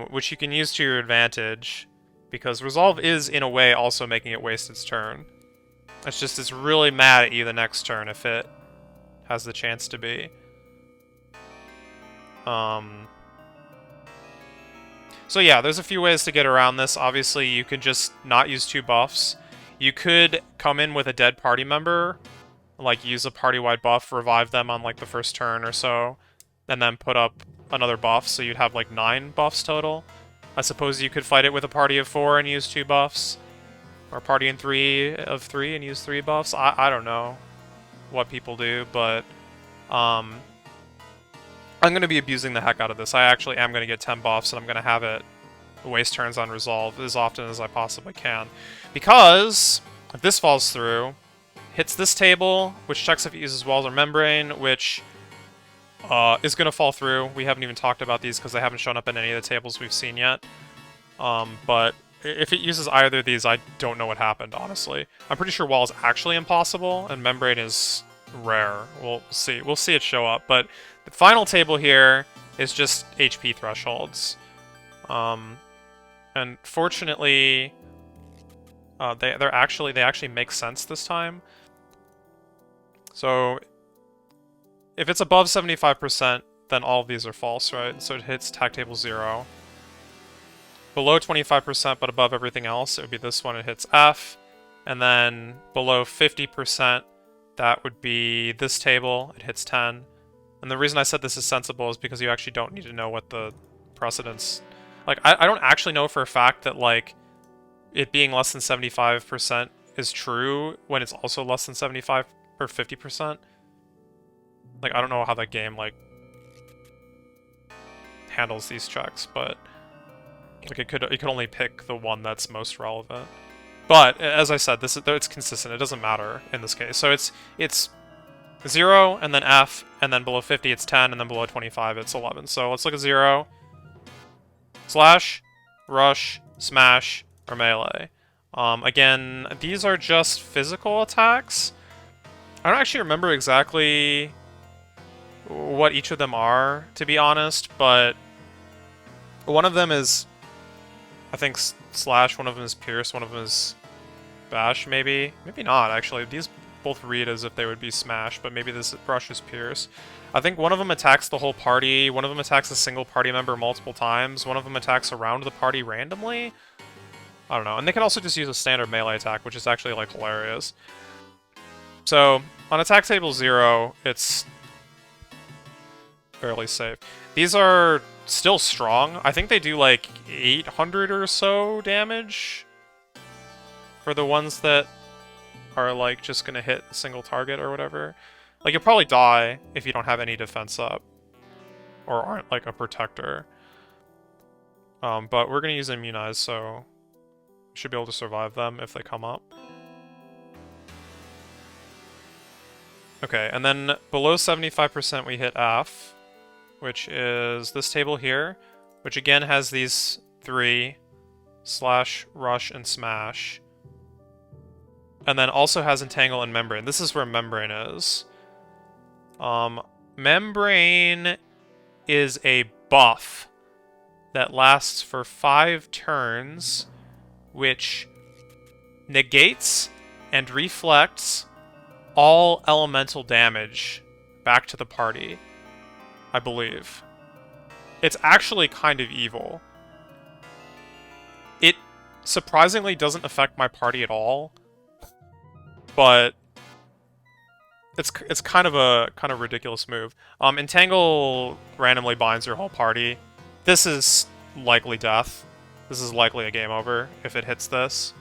Which you can use to your advantage, because Resolve is, in a way, also making it waste its turn. It's just it's really mad at you the next turn if it has the chance to be. So yeah, there's a few ways to get around this. Obviously, you could just not use 2 buffs. You could come in with a dead party member, like use a party-wide buff, revive them on like the first turn or so, and then put up another buff, so you'd have like 9 buffs total. I suppose you could fight it with a party of 4 and use 2 buffs. Or a party in 3 of 3 and use 3 buffs. I don't know what people do, but I'm going to be abusing the heck out of this. I actually am going to get 10 buffs, and I'm going to have it waste turns on Resolve as often as I possibly can. Because if this falls through, hits this table, which checks if it uses Walls or Membrane, which... is going to fall through. We haven't even talked about these because they haven't shown up in any of the tables we've seen yet. But if it uses either of these, I don't know what happened, honestly. I'm pretty sure Wall is actually impossible, and Membrane is rare. We'll see. We'll see it show up. But the final table here is just HP thresholds. And fortunately, they actually make sense this time. So... if it's above 75%, then all of these are false, right? So it hits attack table 0. Below 25%, but above everything else, it would be this one, it hits F. And then below 50%, that would be this table, it hits 10. And the reason I said this is sensible is because you actually don't need to know what the precedence... like, I don't actually know for a fact that, like, it being less than 75% is true when it's also less than 75 or 50%. Like, I don't know how that game, like, handles these checks, but, like, it could only pick the one that's most relevant. But, as I said, it's consistent. It doesn't matter in this case. So it's 0, and then F, and then below 50 it's 10, and then below 25 it's 11. So let's look at 0. Slash, Rush, Smash, or Melee. Again, these are just physical attacks. I don't actually remember exactly... what each of them are, to be honest, but one of them is, I think, Slash, one of them is Pierce, one of them is Bash, maybe? Maybe not, actually. These both read as if they would be Smash, but maybe this brush is Pierce. I think one of them attacks the whole party, one of them attacks a single party member multiple times, one of them attacks around the party randomly? I don't know. And they can also just use a standard melee attack, which is actually, like, hilarious. So, on attack table 0, it's fairly safe. These are still strong. I think they do like 800 or so damage for the ones that are like just gonna hit a single target or whatever. Like, you'll probably die if you don't have any defense up or aren't like a protector. But we're gonna use Immunize, so we should be able to survive them if they come up. Okay, and then below 75% we hit F, which is this table here, which again has these 3 Slash, Rush, and Smash. And then also has Entangle and Membrane. This is where Membrane is. Membrane is a buff that lasts for 5 turns, which negates and reflects all elemental damage back to the party, I believe. It's actually kind of evil. It surprisingly doesn't affect my party at all, but it's kind of a ridiculous move. Entangle randomly binds your whole party. This is likely death. This is likely a game over if it hits this.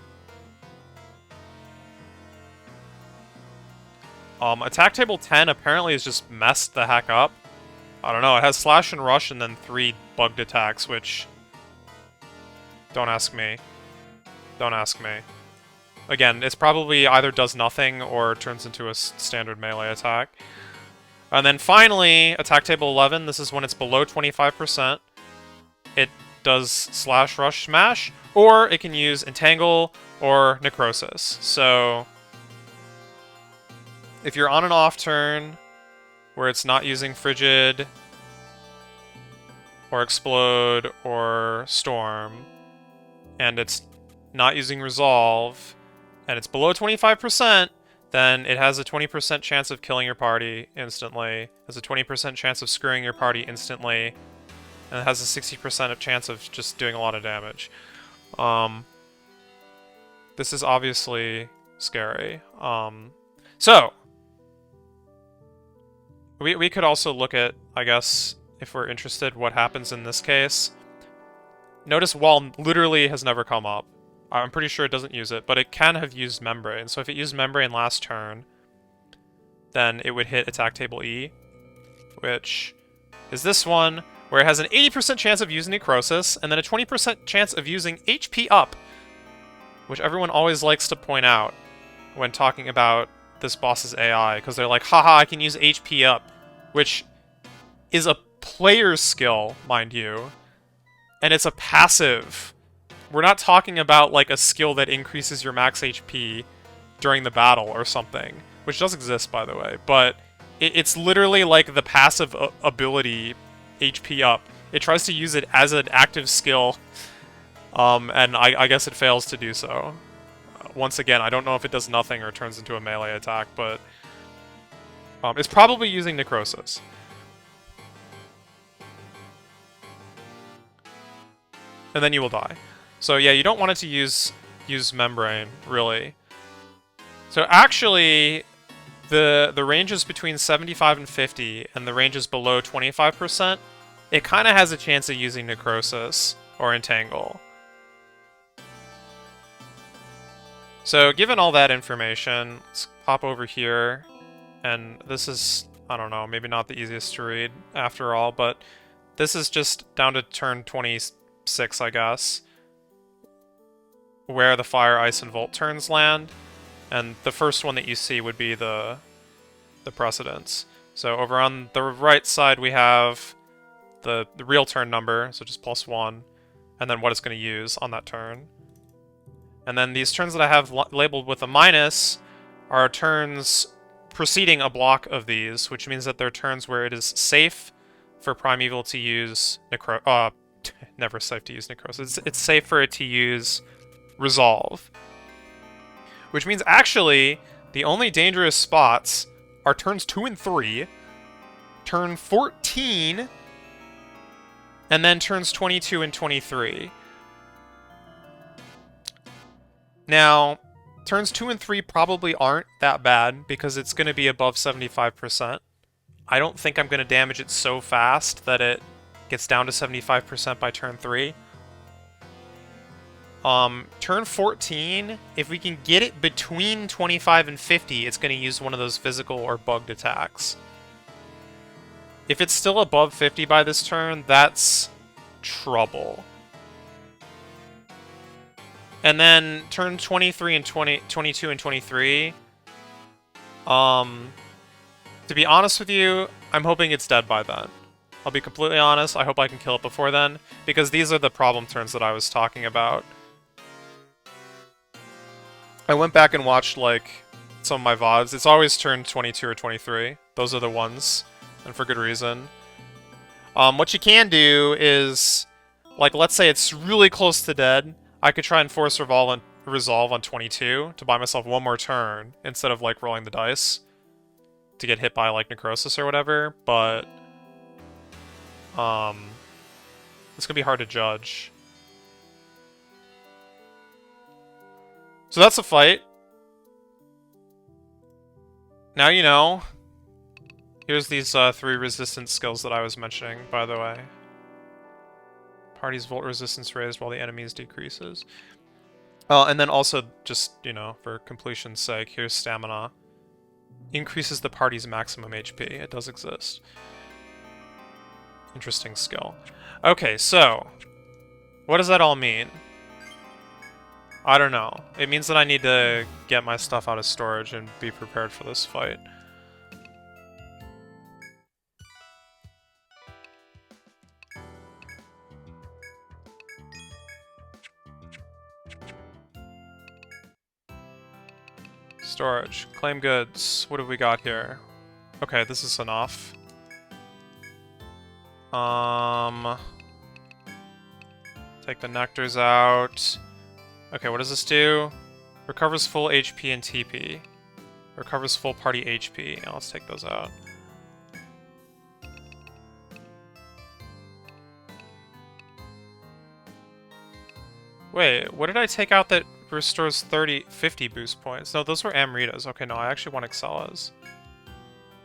Attack table 10 apparently is just messed the heck up. I don't know, it has Slash and Rush and then 3 bugged attacks, which... Don't ask me. Don't ask me. Again, it's probably either does nothing or turns into a standard melee attack. And then finally, attack table 11, this is when it's below 25%. It does Slash, Rush, Smash, or it can use Entangle or Necrosis. So... if you're on an off turn where it's not using Frigid or Explode or Storm, and it's not using Resolve, and it's below 25%, then it has a 20% chance of killing your party instantly, has a 20% chance of screwing your party instantly, and it has a 60% chance of just doing a lot of damage. This is obviously scary. So, we could also look at, I guess, if we're interested, what happens in this case. Notice Wall literally has never come up. I'm pretty sure it doesn't use it, but it can have used Membrane. So if it used Membrane last turn, then it would hit attack table E, which is this one, where it has an 80% chance of using Necrosis, and then a 20% chance of using HP up, which everyone always likes to point out when talking about this boss's AI, because they're like, haha, I can use HP up, which is a player's skill, mind you, and it's a passive. We're not talking about, like, a skill that increases your max HP during the battle or something, which does exist, by the way, but it's literally like the passive ability HP up. It tries to use it as an active skill, and I guess it fails to do so. Once again, I don't know if it does nothing or turns into a melee attack, but it's probably using Necrosis. And then you will die. So yeah, you don't want it to use Membrane, really. So actually, the range is between 75 and 50, and the range is below 25%. It kind of has a chance of using Necrosis or Entangle. So given all that information, let's pop over here, and this is, I don't know, maybe not the easiest to read after all, but this is just down to turn 26, I guess, where the Fire, Ice, and Volt turns land, and the first one that you see would be the precedence. So over on the right side we have the real turn number, so just +1, and then what it's going to use on that turn. And then these turns that I have labeled with a minus are turns preceding a block of these, which means that they're turns where it is safe for Primeval to use never safe to use Necrosis. It's safe for it to use Resolve. Which means actually the only dangerous spots are turns 2 and 3, turn 14, and then turns 22 and 23. Now, turns 2 and 3 probably aren't that bad because it's going to be above 75%. I don't think I'm going to damage it so fast that it gets down to 75% by turn 3. Turn 14, if we can get it between 25 and 50, it's going to use one of those physical or bugged attacks. If it's still above 50 by this turn, that's trouble. And then turn 23 and 22 and 23. To be honest with you, I'm hoping it's dead by then. I'll be completely honest, I hope I can kill it before then, because these are the problem turns that I was talking about. I went back and watched, like, some of my VODs. It's always turned 22 or 23. Those are the ones, and for good reason. What you can do is, like, let's say it's really close to dead. I could try and force resolve on 22 to buy myself one more turn instead of, like, rolling the dice to get hit by, like, necrosis or whatever, but it's gonna be hard to judge. So that's a fight. Now you know. Here's these 3 resistance skills that I was mentioning, by the way. Party's volt resistance raised while the enemy's decreases. And then also, just, you know, for completion's sake, here's stamina. Increases the party's maximum HP. It does exist. Interesting skill. Okay, so, what does that all mean? I don't know. It means that I need to get my stuff out of storage and be prepared for this fight. Storage. Claim goods. What have we got here? Okay, this is enough. Take the nectars out. Okay, what does this do? Recovers full HP and TP. Recovers full party HP. Now let's take those out. Wait, what did I take out that restores 50 boost points? No, those were Amritas. Okay, no, I actually want Excelas.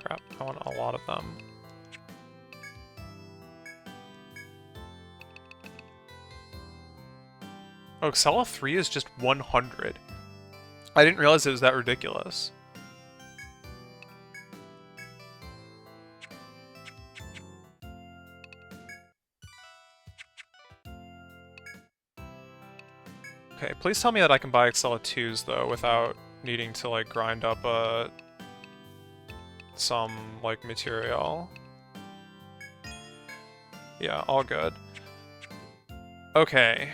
Crap, I want a lot of them. Oh, Excella 3 is just 100. I didn't realize it was that ridiculous. Okay, please tell me that I can buy Excella 2s, though, without needing to, like, grind up, some, like, material. Yeah, all good. Okay.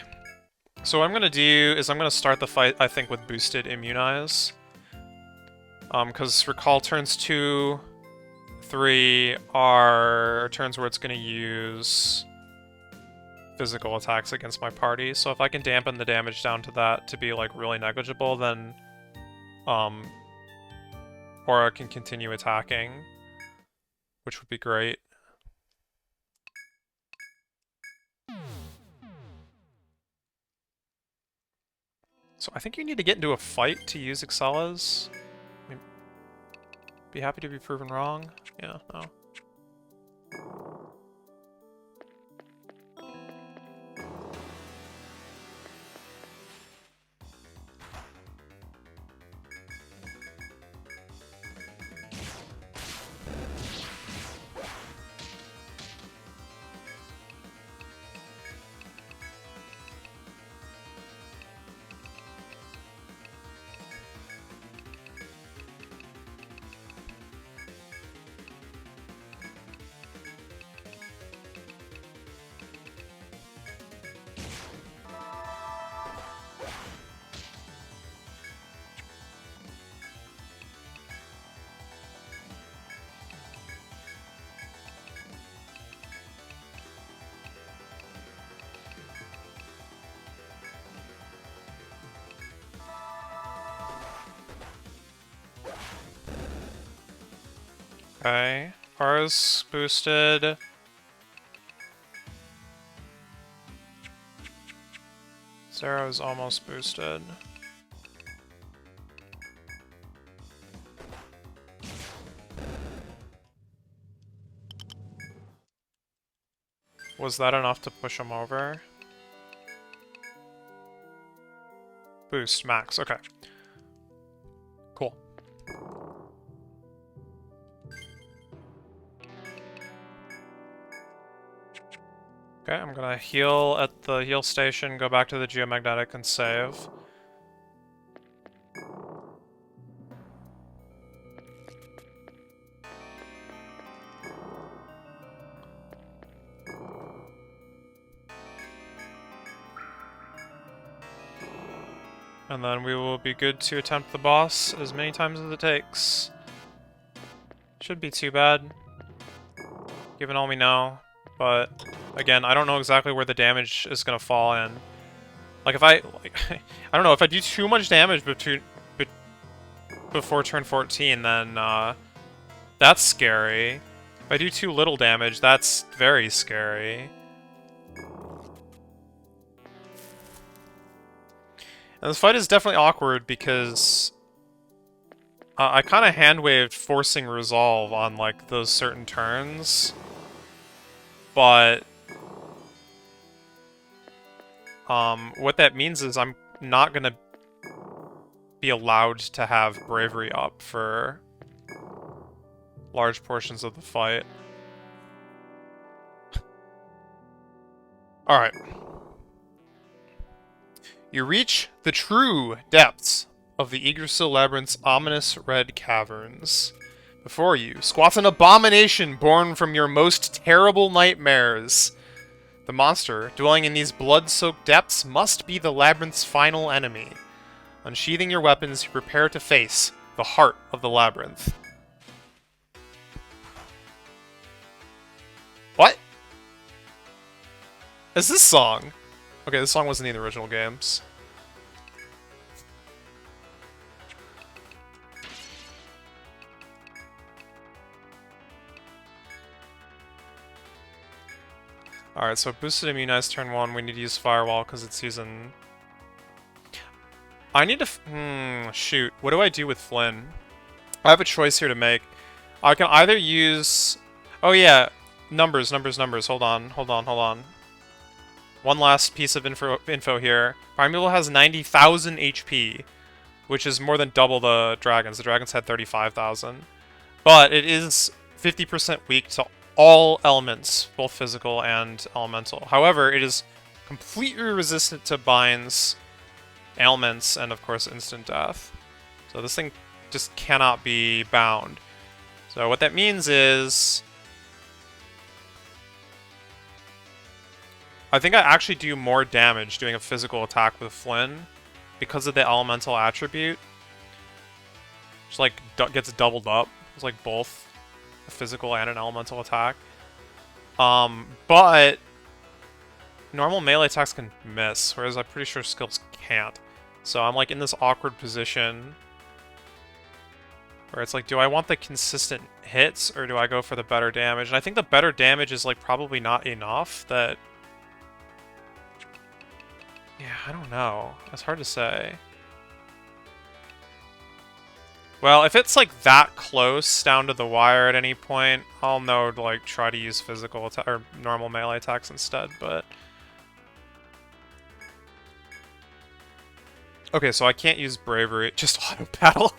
So what I'm gonna do is I'm gonna start the fight, I think, with boosted Immunize. Because recall turns 2, 3 are turns where it's gonna use physical attacks against my party, so if I can dampen the damage down to that to be, like, really negligible, then, Aura can continue attacking, which would be great. So I think you need to get into a fight to use Excelas. I mean, be happy to be proven wrong. Yeah, no. Okay, Aura's boosted. Zero's almost boosted. Was that enough to push him over? Boost, max, okay. Cool. Okay, I'm gonna heal at the heal station, go back to the geomagnetic and save. And then we will be good to attempt the boss as many times as it takes. Shouldn't be too bad, given all we know. But, again, I don't know exactly where the damage is gonna fall in. Like, if I don't know, if I do too much damage before turn 14, then, that's scary. If I do too little damage, that's very scary. And this fight is definitely awkward because I kind of hand-waved forcing resolve on, like, those certain turns. But what that means is I'm not gonna be allowed to have bravery up for large portions of the fight. Alright. You reach the true depths of the Yggdrasil Labyrinth's ominous red caverns. Before you squats an abomination born from your most terrible nightmares. The monster, dwelling in these blood-soaked depths, must be the labyrinth's final enemy. Unsheathing your weapons, you prepare to face the heart of the labyrinth. What? Is this song? Okay, this song wasn't in the original games. Alright, so boosted immunize turn 1, we need to use Firewall because it's using... I need to... shoot. What do I do with Flynn? I have a choice here to make. I can either use... Oh yeah, numbers. Hold on. One last piece of info here. Primeval has 90,000 HP, which is more than double the dragons. The dragons had 35,000. But it is 50% weak to all elements, both physical and elemental. However, it is completely resistant to binds, ailments, and of course instant death. So this thing just cannot be bound. So what that means is... I think I actually do more damage doing a physical attack with Flynn because of the elemental attribute. Just like gets doubled up. It's like both a physical and an elemental attack. But normal melee attacks can miss, whereas I'm pretty sure skills can't. So I'm like in this awkward position where it's like, do I want the consistent hits or do I go for the better damage? And I think the better damage is like probably not enough that... Yeah, I don't know. It's hard to say. Well, if it's like that close down to the wire at any point, I'll know to like try to use physical attack or normal melee attacks instead, but... Okay, so I can't use bravery, just auto battle.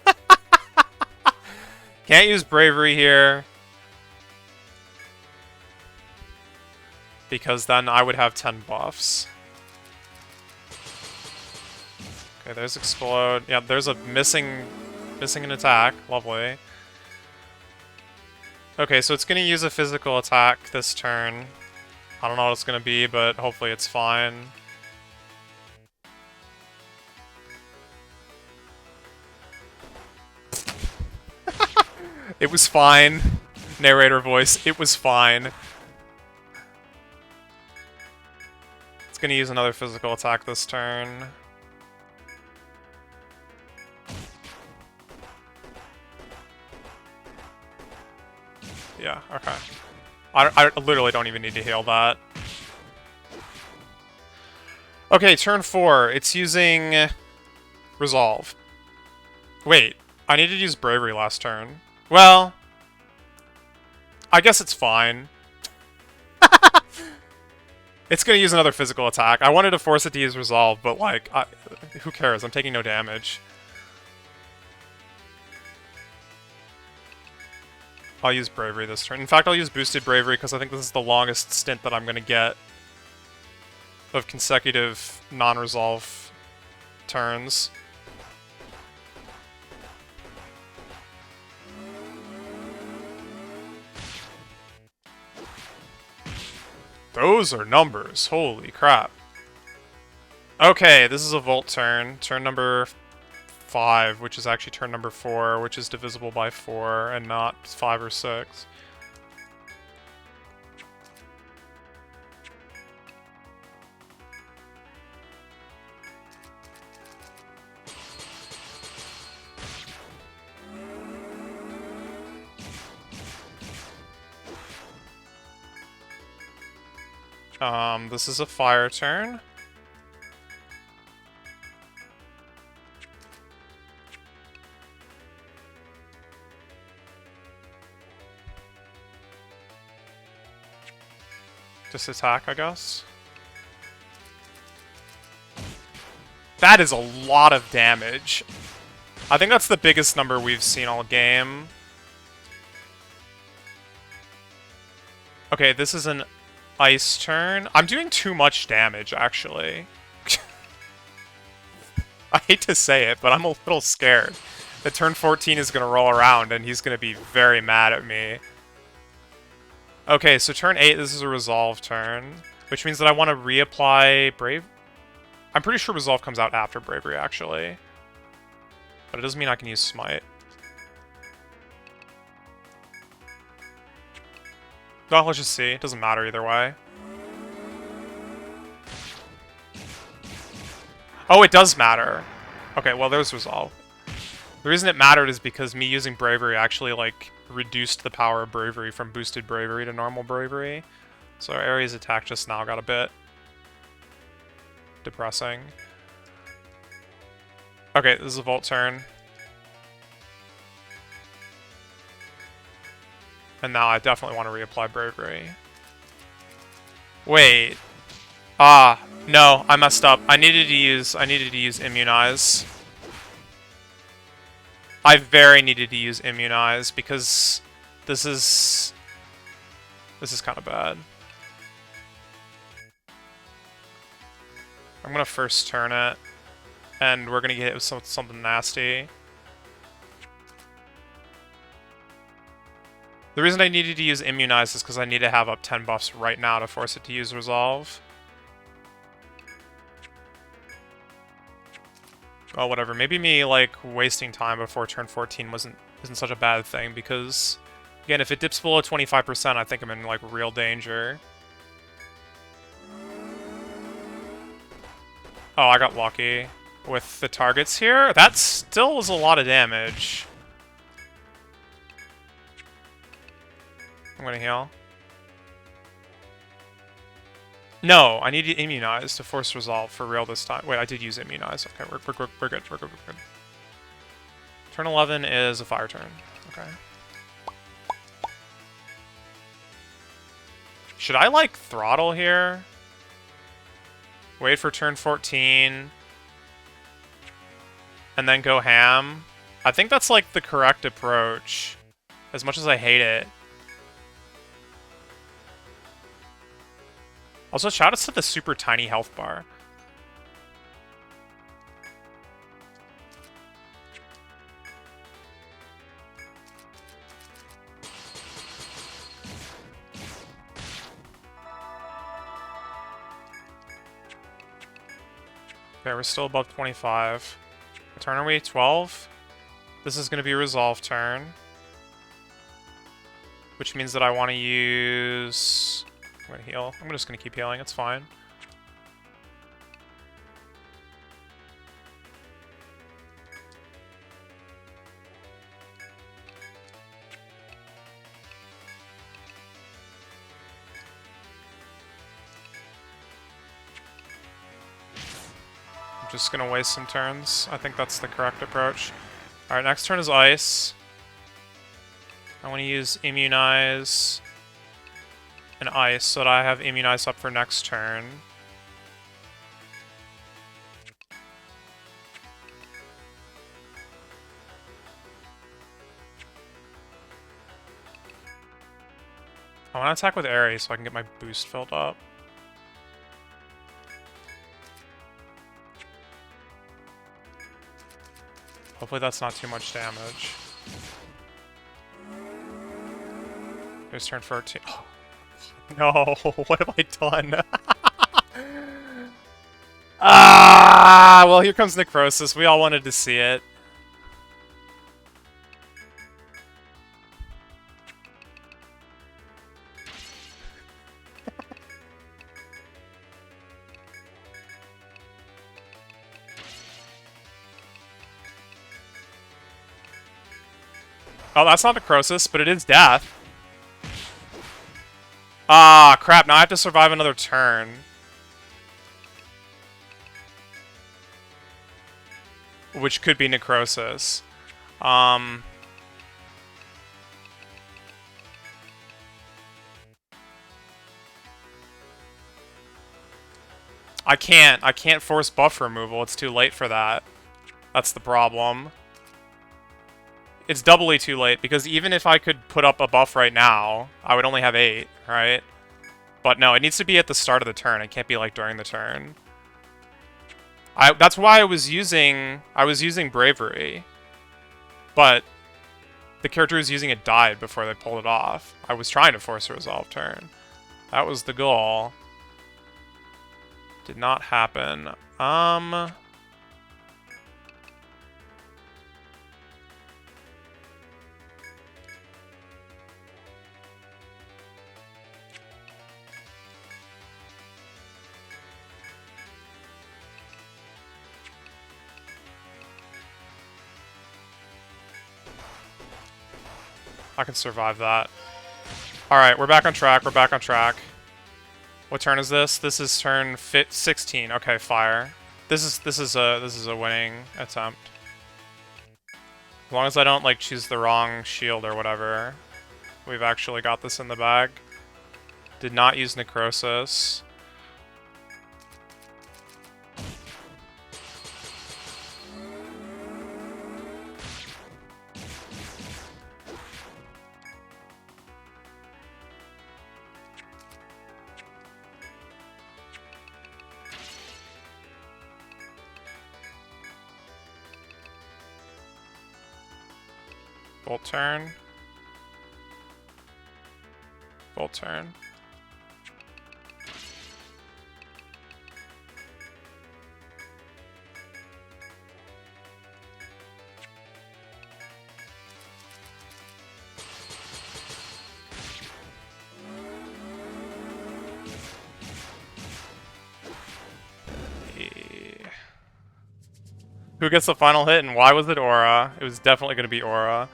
Can't use bravery here. Because then I would have 10 buffs. Okay, there's explode. Yeah, there's a missing an attack. Lovely. Okay, so it's gonna use a physical attack this turn. I don't know what it's gonna be, but hopefully it's fine. It was fine. Narrator voice. It was fine. It's gonna use another physical attack this turn. Yeah, okay. I literally don't even need to heal that. Okay, turn 4. It's using... Resolve. Wait, I needed to use Bravery last turn. Well... I guess it's fine. It's gonna use another physical attack. I wanted to force it to use Resolve, but like, who cares? I'm taking no damage. I'll use Bravery this turn. In fact, I'll use Boosted Bravery because I think this is the longest stint that I'm going to get of consecutive non-resolve turns. Those are numbers. Holy crap. Okay, this is a Volt turn. Turn number 5, which is actually turn number 4, which is divisible by 4, and not 5 or 6. This is a fire turn. Just attack, I guess. That is a lot of damage. I think that's the biggest number we've seen all game. Okay, this is an ice turn. I'm doing too much damage, actually. I hate to say it, but I'm a little scared that turn 14 is going to roll around and he's going to be very mad at me. Okay, so turn 8, this is a resolve turn, which means that I want to reapply Brave. I'm pretty sure resolve comes out after bravery, actually. But it doesn't mean I can use smite. Well, let's just see. It doesn't matter either way. Oh, it does matter. Okay, well, there's resolve. The reason it mattered is because me using bravery actually, like, reduced the power of bravery from boosted bravery to normal bravery. So our Ares attack just now got a bit depressing. Okay, this is a Volt turn. And now I definitely want to reapply bravery. Wait. No, I messed up. I needed to use immunize. I very needed to use immunize because this is kind of bad. I'm gonna first turn it, and we're gonna get hit with something nasty. The reason I needed to use immunize is because I need to have up 10 buffs right now to force it to use resolve. Oh, whatever. Maybe me, like, wasting time before turn 14 isn't such a bad thing, because, again, if it dips below 25%, I think I'm in, like, real danger. Oh, I got lucky with the targets here. That still was a lot of damage. I'm gonna heal. No, I need to immunize to force resolve for real this time. Wait, I did use immunize. Okay, we're good. We're good. Turn 11 is a fire turn. Okay. Should I, like, throttle here? Wait for turn 14. And then go ham? I think that's, like, the correct approach. As much as I hate it. Also, shoutouts to the super tiny health bar. Okay, we're still above 25. What turn are we? 12? This is going to be a resolve turn. Which means that I want to use... I'm going to heal. I'm just going to keep healing. It's fine. I'm just going to waste some turns. I think that's the correct approach. Alright, next turn is ice. I want to use immunize and ice so that I have immunize up for next turn. I want to attack with Ares so I can get my boost filled up. Hopefully that's not too much damage. Here's turn 14. Oh, no, what have I done? Ah! well, here comes Necrosis. We all wanted to see it. Oh, that's not Necrosis, but it is Death. Ah, crap. Now I have to survive another turn. Which could be Necrosis. I can't force buff removal. It's too late for that. That's the problem. It's doubly too late, because even if I could put up a buff right now, I would only have 8, right? But no, it needs to be at the start of the turn. It can't be, like, during the turn. That's why I was using Bravery. But the character who's using it died before they pulled it off. I was trying to force a resolve turn. That was the goal. Did not happen. I can survive that. Alright, we're back on track, we're back on track. What turn is this? This is turn 16. Okay, fire. This is a winning attempt. As long as I don't, like, choose the wrong shield or whatever. We've actually got this in the bag. Did not use Necrosis. Bolt turn. Bolt turn. Who gets the final hit and why was it Aura? It was definitely going to be Aura.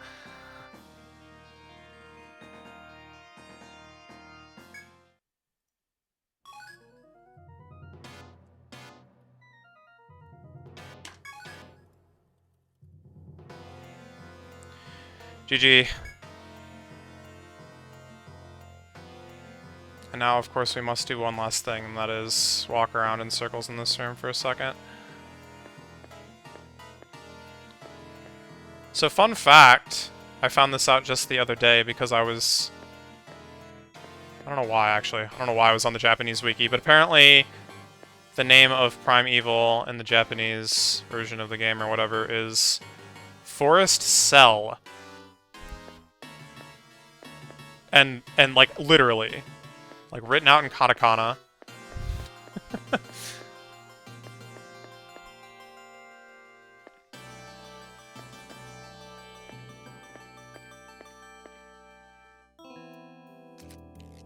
GG. And now, of course, we must do one last thing, and that is walk around in circles in this room for a second. So, fun fact, I found this out just the other day because I was... I don't know why, actually. I don't know why I was on the Japanese wiki, but apparently the name of Primeval in the Japanese version of the game or whatever is Forest Cell. And like, literally. Like, written out in katakana.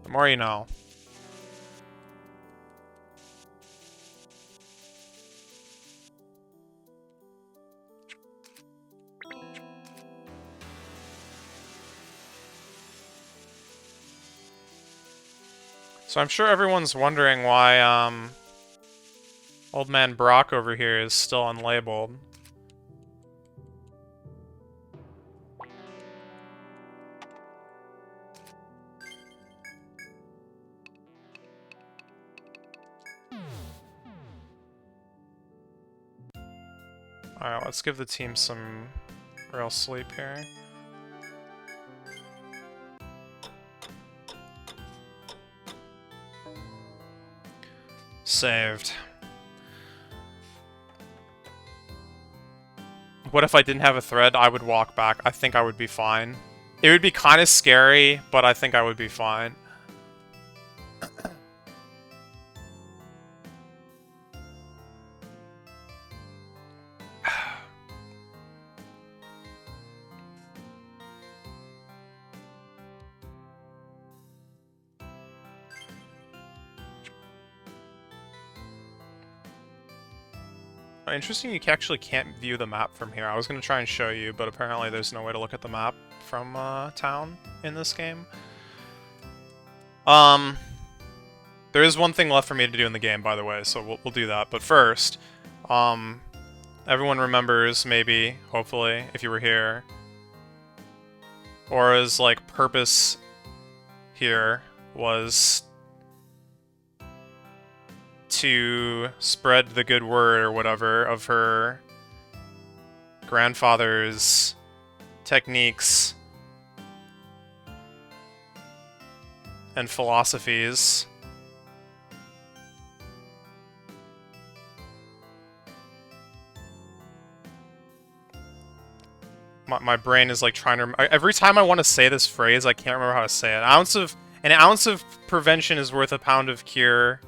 The more you know. So I'm sure everyone's wondering why, Old Man Brock over here is still unlabeled. Alright, let's give the team some real sleep here. Saved. What if I didn't have a thread? I would walk back. I think I would be fine. It would be kind of scary, but I think I would be fine. Interesting, you actually can't view the map from here. I was going to try and show you, but apparently there's no way to look at the map from town in this game. There is one thing left for me to do in the game, by the way, so we'll do that. But first, everyone remembers, maybe, hopefully, if you were here, Aura's, like, purpose here was to spread the good word or whatever of her grandfather's techniques and philosophies. My brain is like trying to... Every time I want to say this phrase, I can't remember how to say it. An ounce of prevention is worth a pound of cure.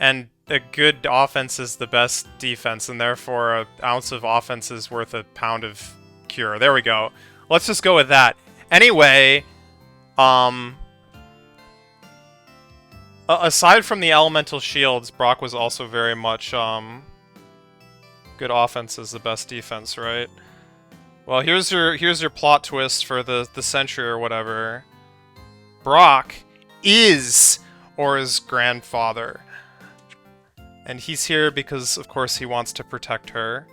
And a good offense is the best defense, and therefore an ounce of offense is worth a pound of cure. There we go. Let's just go with that. Anyway, aside from the elemental shields, Brock was also very much, good offense is the best defense, right? Well, here's your plot twist for the century or whatever. Brock is Aura's grandfather. And he's here because, of course, he wants to protect her.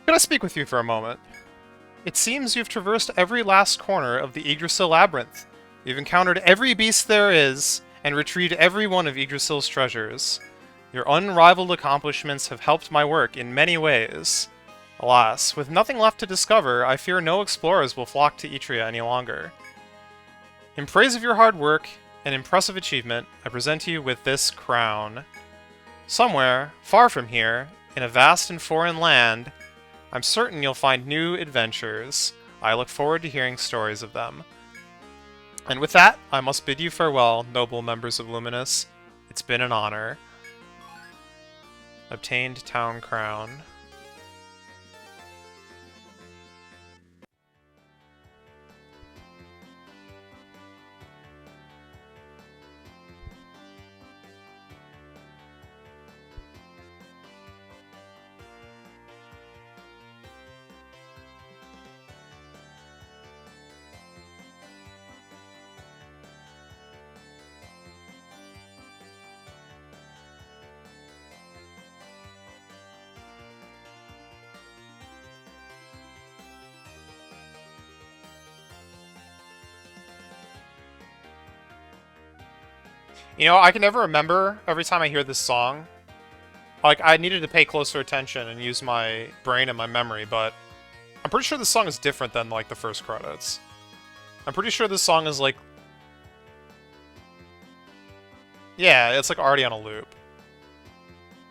Could I speak with you for a moment? It seems you've traversed every last corner of the Yggdrasil Labyrinth. You've encountered every beast there is, and retrieved every one of Yggdrasil's treasures. Your unrivaled accomplishments have helped my work in many ways. Alas, with nothing left to discover, I fear no explorers will flock to Etria any longer. In praise of your hard work and impressive achievement, I present you with this crown. Somewhere, far from here, in a vast and foreign land, I'm certain you'll find new adventures. I look forward to hearing stories of them. And with that, I must bid you farewell, noble members of Luminous. It's been an honor. Obtained Town Crown. You know, I can never remember every time I hear this song. Like, I needed to pay closer attention and use my brain and my memory, but I'm pretty sure this song is different than, like, the first credits. I'm pretty sure this song is, like... Yeah, it's, like, already on a loop.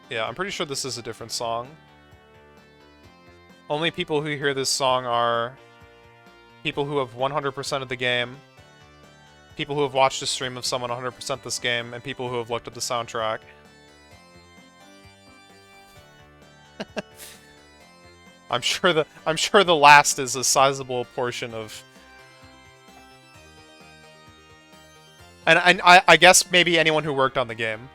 Yeah, I'm pretty sure this is a different song. Only people who hear this song are people who have 100% of the game, people who have watched a stream of someone 100% this game, and people who have looked at the soundtrack. I'm sure the last is a sizable portion of... And I guess maybe anyone who worked on the game.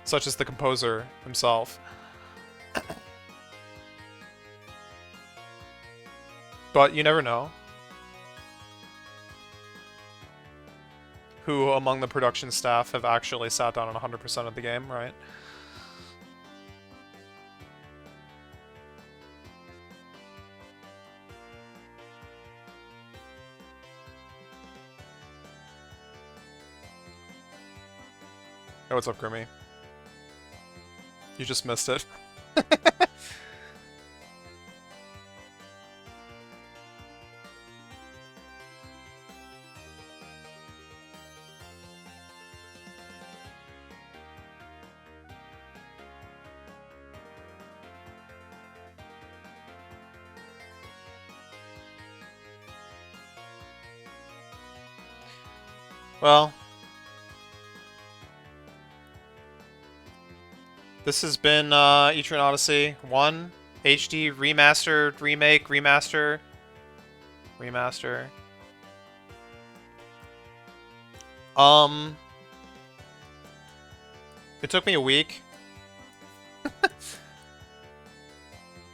Such as the composer himself. But you never know. Who among the production staff have actually sat down on 100% of the game, right? Hey, what's up, Grimmy? You just missed it. Well, this has been Etrian Odyssey 1 HD remastered, remake, remaster. It took me a week.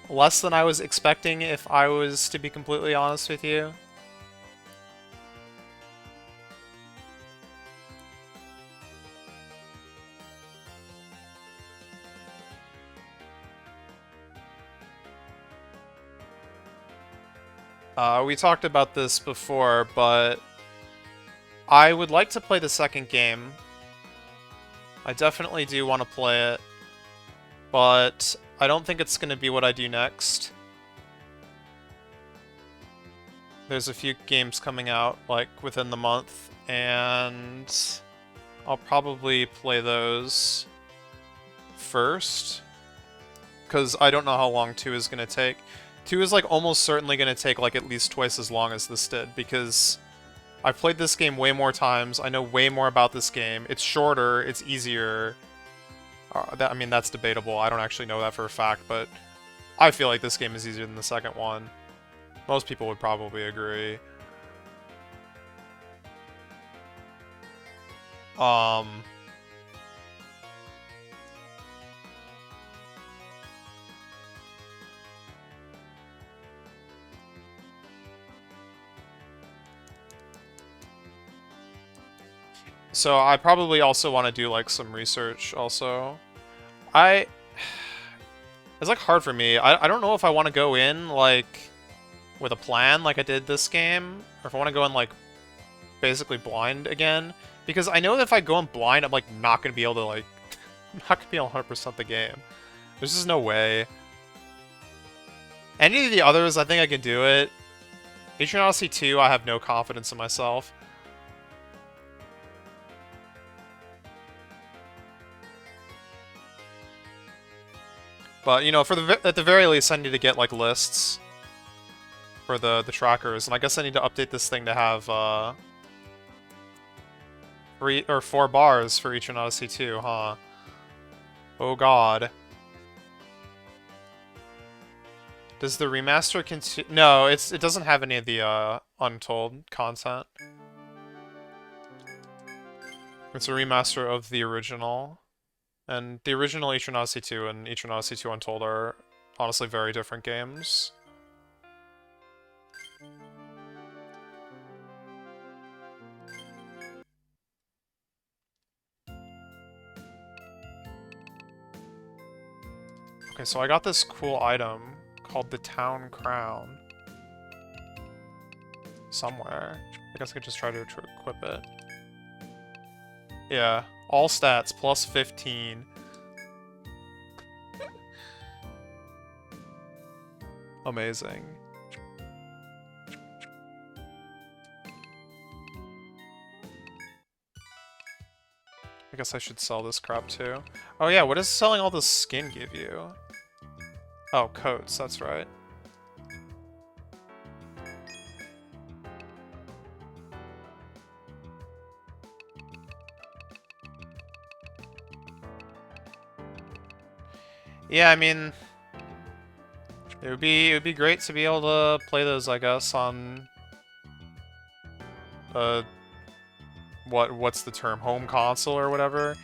Less than I was expecting, if I was to be completely honest with you. We talked about this before, but I would like to play the second game. I definitely do want to play it, but I don't think it's going to be what I do next. There's a few games coming out, like, within the month, and I'll probably play those first, because I don't know how long 2 is going to take. 2 is, like, almost certainly going to take, like, at least twice as long as this did, because I've played this game way more times, I know way more about this game, it's shorter, it's easier. I mean, that's debatable, I don't actually know that for a fact, but I feel like this game is easier than the second one. Most people would probably agree. So I probably also want to do, like, some research also. It's, like, hard for me. I don't know if I want to go in, like, with a plan like I did this game, or if I want to go in, like, basically blind again. Because I know that if I go in blind, I'm, like, not going to be able to, like, not going to be able to 100% the game. There's just no way. Any of the others, I think I can do it. Etrian Odyssey 2, I have no confidence in myself. But, you know, at the very least, I need to get, like, lists for the trackers, and I guess I need to update this thing to have 3 or 4 bars for Etrian Odyssey 2, huh? Oh god. Does the remaster continue? No, it doesn't have any of the untold content. It's a remaster of the original. And the original Etrian Odyssey 2 and Etrian Odyssey 2 Untold are honestly very different games. Okay, so I got this cool item called the Town Crown. Somewhere. I guess I could just try to equip it. Yeah, all stats, plus 15. Amazing. I guess I should sell this crap too. Oh yeah, what does selling all this skin give you? Oh, coats, that's right. Yeah, I mean, it would be great to be able to play those, I guess, on what's the term? Home console or whatever.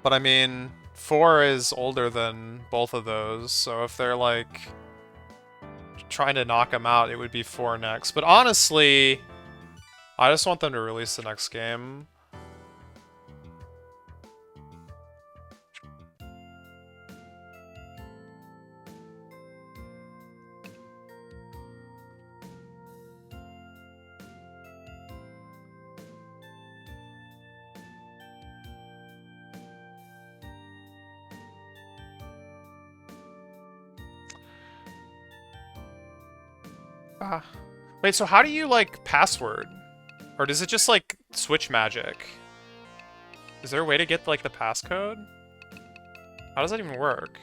But I mean, 4 is older than both of those, so if they're like trying to knock them out, it would be 4 next. But honestly, I just want them to release the next game. Wait, so how do you, like, password? Or does it just, like, switch magic? Is there a way to get, like, the passcode? How does that even work?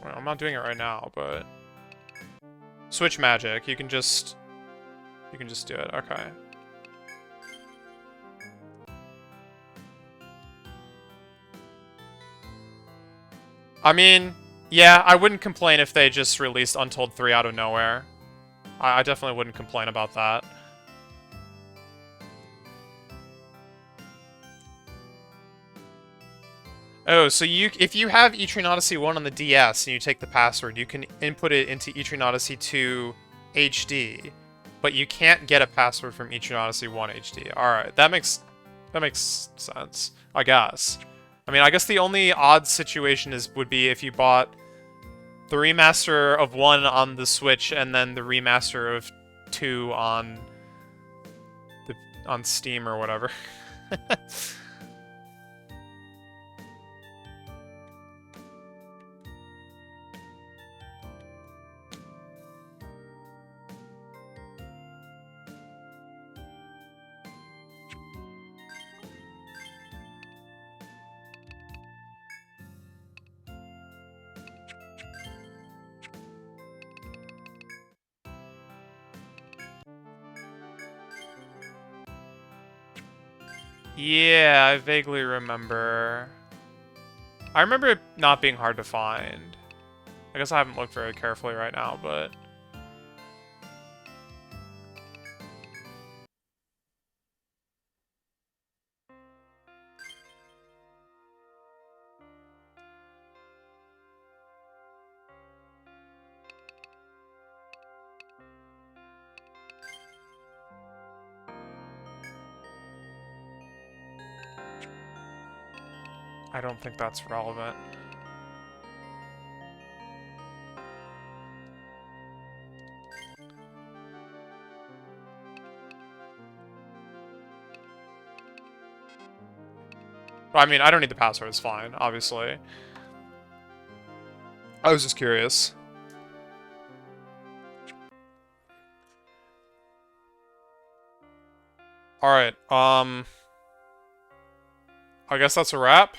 Well, I'm not doing it right now, but... Switch magic. You can just do it. Okay. I mean, yeah, I wouldn't complain if they just released Untold 3 out of nowhere. I definitely wouldn't complain about that. Oh, so if you have Etrian Odyssey 1 on the DS and you take the password, you can input it into Etrian Odyssey 2 HD, but you can't get a password from Etrian Odyssey 1 HD. Alright, that makes sense, I guess. I mean, I guess the only odd situation would be if you bought the remaster of 1 on the Switch and then the remaster of 2 on Steam or whatever. Yeah, I vaguely remember. I remember it not being hard to find. I guess I haven't looked very carefully right now, but... I don't think that's relevant. I mean, I don't need the password, it's fine, obviously. I was just curious. Alright, I guess that's a wrap.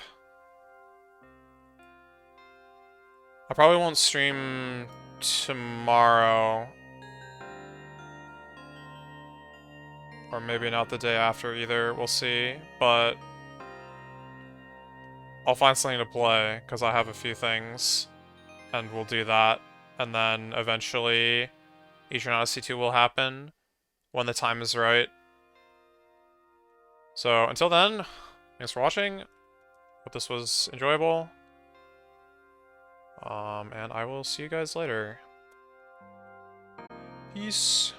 I probably won't stream tomorrow. Or maybe not the day after either, we'll see. But I'll find something to play, because I have a few things. And we'll do that. And then eventually Etrian Odyssey 2 will happen when the time is right. So until then, thanks for watching. Hope this was enjoyable. And I will see you guys later. Peace.